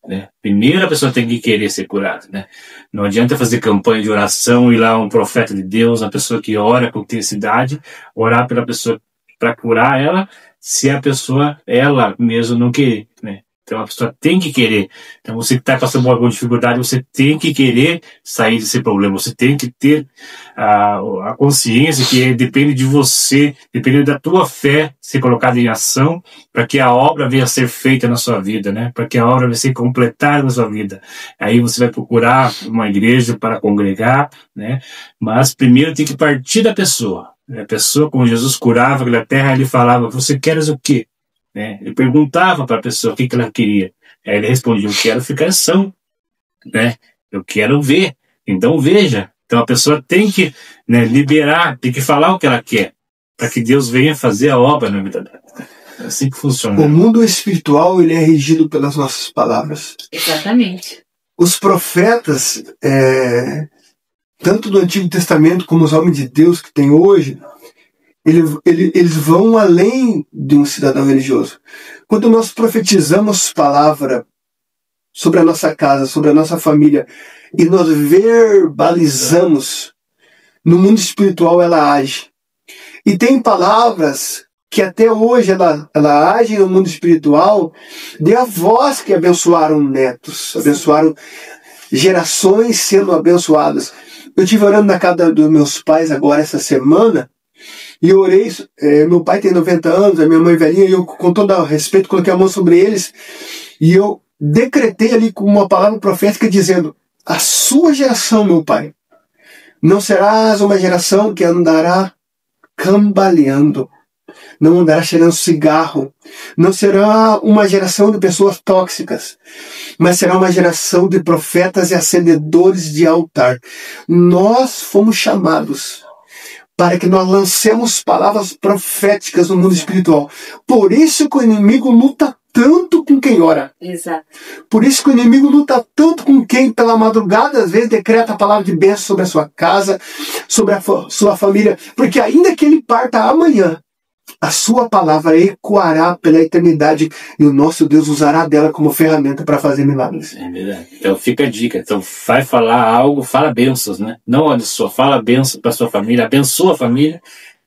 né? Primeiro a pessoa tem que querer ser curada, né? Não adianta fazer campanha de oração, ir lá um profeta de Deus, uma pessoa que ora com intensidade, orar pela pessoa para curar ela, se a pessoa, ela mesma não querer, né? Então a pessoa tem que querer. Então você que está passando por alguma dificuldade, você tem que querer sair desse problema. Você tem que ter a consciência que depende de você, depende da tua fé ser colocada em ação para que a obra venha a ser feita na sua vida, né? Para que a obra venha a ser completada na sua vida. Aí você vai procurar uma igreja para congregar, né? Mas primeiro tem que partir da pessoa. A pessoa, como Jesus curava aquela terra, ele falava: você queres o quê? Né? Ele perguntava para a pessoa o que ela queria. Aí ele respondia: eu quero ficar são, né? Eu quero ver. Então veja. Então a pessoa tem que, né, liberar, tem que falar o que ela quer, para que Deus venha fazer a obra na vida dela. É assim que funciona. O mundo espiritual, ele é regido pelas nossas palavras. Exatamente. Os profetas, tanto do Antigo Testamento como os homens de Deus que tem hoje, eles vão além de um cidadão religioso. Quando nós profetizamos palavra sobre a nossa casa, sobre a nossa família, e nós verbalizamos, no mundo espiritual ela age. E tem palavras que até hoje ela age no mundo espiritual de avós que abençoaram netos, abençoaram gerações sendo abençoadas. Eu estive orando na casa dos meus pais agora essa semana, e eu orei, meu pai tem 90 anos, a minha mãe velhinha, e eu com todo respeito coloquei a mão sobre eles, e eu decretei ali com uma palavra profética dizendo: a sua geração, meu pai, não serás uma geração que andará cambaleando, não andará cheirando cigarro, não será uma geração de pessoas tóxicas, mas será uma geração de profetas e acendedores de altar. Nós fomos chamados para que nós lancemos palavras proféticas no mundo espiritual. Por isso que o inimigo luta tanto com quem ora. Exato. Por isso que o inimigo luta tanto com quem pela madrugada às vezes decreta a palavra de bênção sobre a sua casa, sobre a sua família. Porque ainda que ele parta amanhã, a sua palavra ecoará pela eternidade e o nosso Deus usará dela como ferramenta para fazer milagres. É verdade. Então fica a dica. Então vai falar algo, fala bênçãos, né? Não olha só, fala bênçãos para sua família, abençoa a família,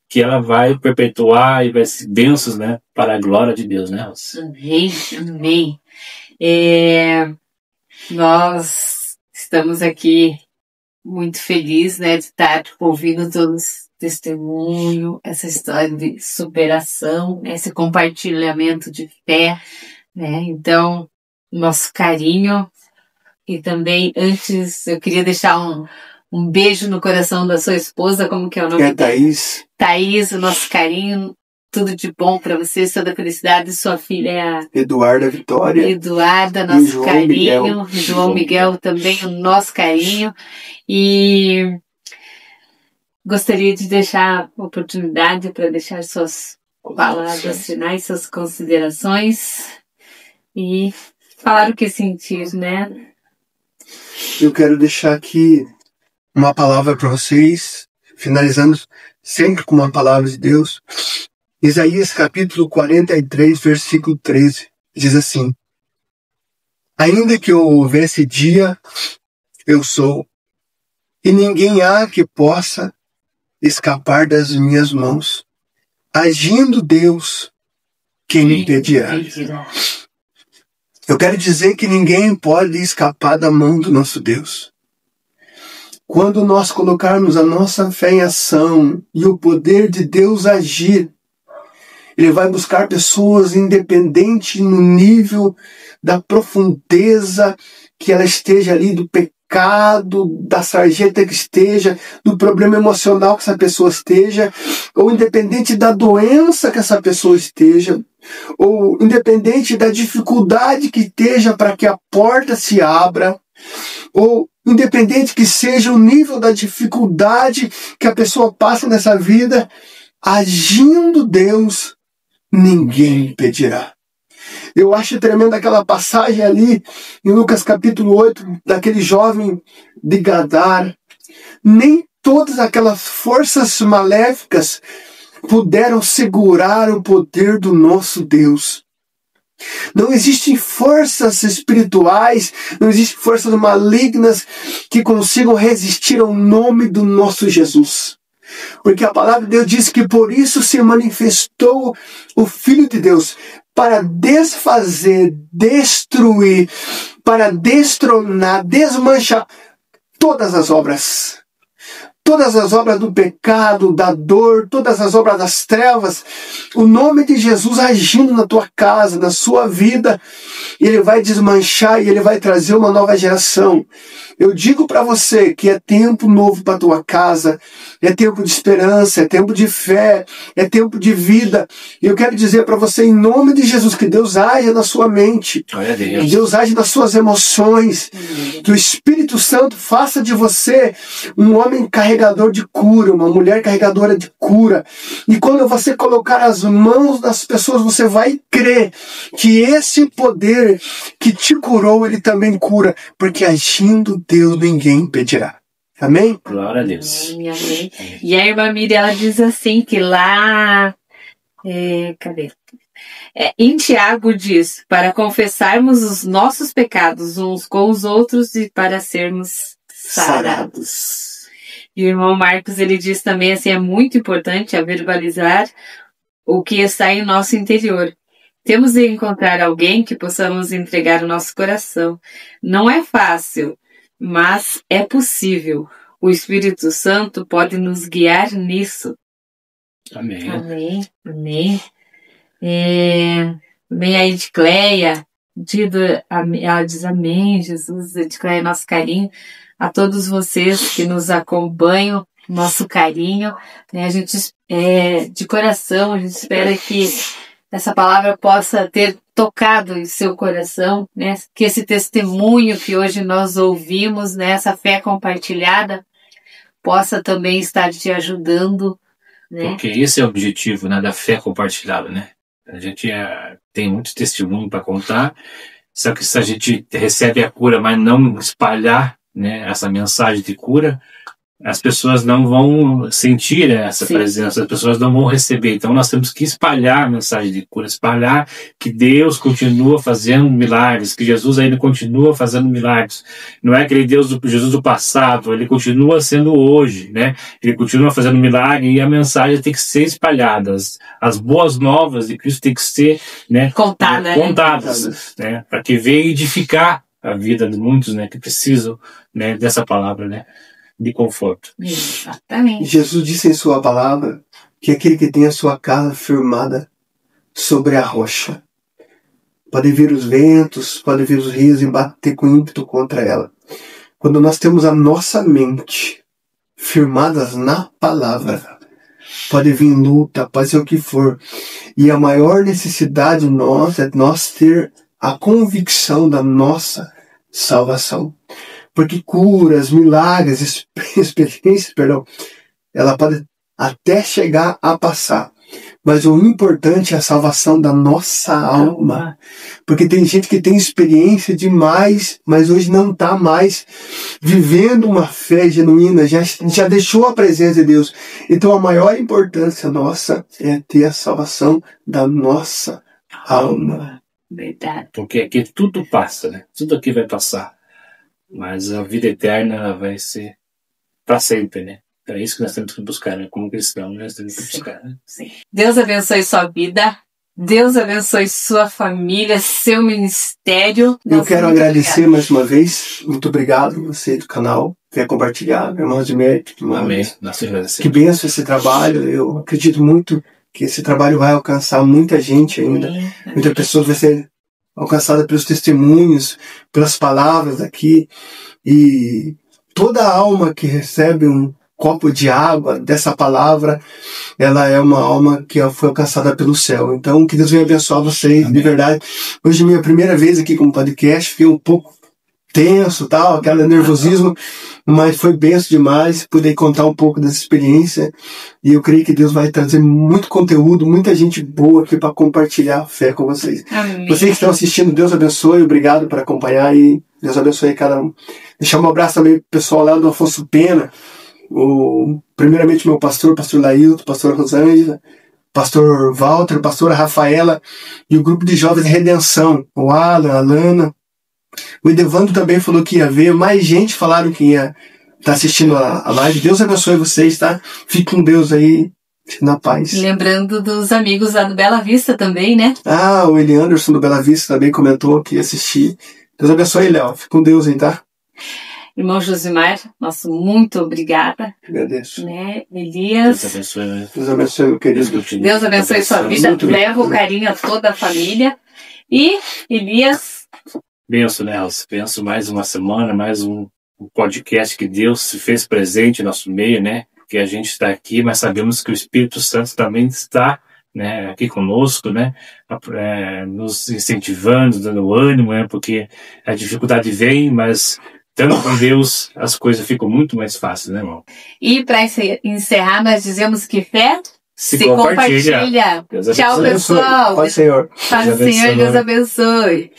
que ela vai perpetuar e vai ser bênçãos, né? Para a glória de Deus, né, Rosa? Amém, amém. Nós estamos aqui muito felizes, né, de estar ouvindo todos testemunho, essa história de superação, esse compartilhamento de fé, né? Então, nosso carinho. E também, antes, eu queria deixar um beijo no coração da sua esposa, como que é o nome? Thaís. Thaís, o nosso carinho, tudo de bom para você, toda felicidade. Sua filha é a Eduarda Vitória. Eduarda, nosso João carinho. Miguel. João Miguel também, o nosso carinho. E gostaria de deixar a oportunidade para deixar suas palavras finais, suas considerações e falar o que sentir, né? Eu quero deixar aqui uma palavra para vocês, finalizando sempre com uma palavra de Deus. Isaías capítulo 43, versículo 13, diz assim: ainda que houvesse dia, eu sou, e ninguém há que possa escapar das minhas mãos. Agindo Deus, quem me impedirá? Eu quero dizer que ninguém pode escapar da mão do nosso Deus. Quando nós colocarmos a nossa fé em ação e o poder de Deus agir, Ele vai buscar pessoas independente no nível da profundeza que ela esteja ali, do pecado, da sarjeta que esteja, do problema emocional que essa pessoa esteja, ou independente da doença que essa pessoa esteja, ou independente da dificuldade que esteja para que a porta se abra, ou independente que seja o nível da dificuldade que a pessoa passa nessa vida, agindo Deus, ninguém impedirá. Eu acho tremendo aquela passagem ali em Lucas capítulo 8, daquele jovem de Gadara. Nem todas aquelas forças maléficas puderam segurar o poder do nosso Deus. Não existem forças espirituais, não existem forças malignas que consigam resistir ao nome do nosso Jesus. Porque a palavra de Deus diz que por isso se manifestou o Filho de Deus, para desfazer, destruir, para destronar, desmanchar todas as obras. Todas as obras do pecado, da dor, todas as obras das trevas, o nome de Jesus agindo na tua casa, na sua vida, ele vai desmanchar e ele vai trazer uma nova geração. Eu digo para você que é tempo novo para tua casa, é tempo de esperança, é tempo de fé, é tempo de vida. E eu quero dizer para você, em nome de Jesus, que Deus age na sua mente, que Deus age nas suas emoções, que o Espírito Santo faça de você um homem carregador de cura, uma mulher carregadora de cura. E quando você colocar as mãos das pessoas, você vai crer que esse poder que te curou, ele também cura, porque agindo Deus ninguém impedirá. Amém? Glória a Deus. Amém, amém. E a irmã Miriam, ela diz assim, que lá... cadê? Em Tiago diz, para confessarmos os nossos pecados uns com os outros e para sermos sarados. E o irmão Marcos, ele diz também assim, é muito importante a verbalizar o que está em nosso interior. Temos de encontrar alguém que possamos entregar o nosso coração. Não é fácil, mas é possível. O Espírito Santo pode nos guiar nisso. Amém. Amém. Amém. Amém. A Edicleia, ela diz amém, Jesus, Edicleia, nosso carinho. A todos vocês que nos acompanham, nosso carinho. Né? A gente, de coração, a gente espera que essa palavra possa ter tocado em seu coração, né? Que esse testemunho que hoje nós ouvimos, né? Essa fé compartilhada, possa também estar te ajudando, né? Porque esse é o objetivo, né, da fé compartilhada, né? A gente tem muito testemunho para contar, só que se a gente recebe a cura, mas não espalhar, né, essa mensagem de cura, as pessoas não vão sentir essa presença, as pessoas não vão receber. Então nós temos que espalhar a mensagem de cura, espalhar que Deus continua fazendo milagres, que Jesus ainda continua fazendo milagres. Não é aquele Jesus do passado, ele continua sendo hoje, né? Ele continua fazendo milagre e a mensagem tem que ser espalhada. As boas novas de Cristo tem que ser, né, contadas, né? Para que venha edificar a vida de muitos, né, que precisam, né, dessa palavra, né, de conforto. Exatamente. Jesus disse em sua palavra que aquele que tem a sua casa firmada sobre a rocha, pode vir os ventos, pode vir os rios e bater com ímpeto contra ela. Quando nós temos a nossa mente firmadas na palavra, pode vir luta, pode ser o que for. E a maior necessidade nossa é nós ter a convicção da nossa salvação. Porque curas, milagres, experiências, ela pode até chegar a passar. Mas o importante é a salvação da nossa alma. Porque tem gente que tem experiência demais, mas hoje não está mais vivendo uma fé genuína, já deixou a presença de Deus. Então a maior importância nossa é ter a salvação da nossa alma. Verdade. Porque aqui tudo passa, né? Tudo aqui vai passar. Mas a vida eterna ela vai ser para sempre, né? Então é isso que nós temos que buscar, né? Como cristãos, nós temos que buscar, né? Sim. Deus abençoe sua vida. Deus abençoe sua família, seu ministério. Eu quero agradecer mais uma vez. Muito obrigado você do canal. Quer compartilhar, irmãos de mérito. Amém. Nós agradecemos. Que benção esse trabalho. Eu acredito muito que esse trabalho vai alcançar muita gente ainda. Muitas pessoas vão ser alcançada pelos testemunhos, pelas palavras aqui, e toda alma que recebe um copo de água dessa palavra, ela é uma alma que foi alcançada pelo céu. Então, que Deus venha abençoar vocês. Amém. De verdade. Hoje é minha primeira vez aqui como podcast, fiquei um pouco tenso, tal, aquele nervosismo, mas foi benção demais poder contar um pouco dessa experiência, e eu creio que Deus vai trazer muito conteúdo, muita gente boa aqui para compartilhar a fé com vocês. Amém. Vocês que estão assistindo, Deus abençoe, obrigado por acompanhar e Deus abençoe cada um. Deixar um abraço também pro pessoal lá do Afonso Pena, primeiramente meu pastor Lailton, pastor Rosângela, pastor Walter, pastora Rafaela e o grupo de jovens Redenção, o Alan, a Lana. O Edevando também falou que ia ver, mais gente falaram que ia tá assistindo a live. Deus abençoe vocês, tá? Fique com Deus aí, na paz. Lembrando dos amigos lá do Bela Vista também, né? O Eli Anderson do Bela Vista também comentou que ia assistir. Deus abençoe, Léo. Fique com Deus aí, tá? Irmão Josimar, nosso muito obrigada. Agradeço. Né? Elias. Deus abençoe. Deus abençoe, meu querido. Deus abençoe sua vida. Leva o carinho a toda a família. E, Elias. Benção, Nelson. Benção mais uma semana, mais um podcast que Deus se fez presente no nosso meio, né? Que a gente está aqui, mas sabemos que o Espírito Santo também está, né, aqui conosco, né? Nos incentivando, dando ânimo, né? Porque a dificuldade vem, mas estando com Deus, as coisas ficam muito mais fáceis, né, irmão? E para encerrar, nós dizemos que fé se compartilha. Tchau, pessoal. Paz, Senhor. Paz do Senhor, Deus abençoe.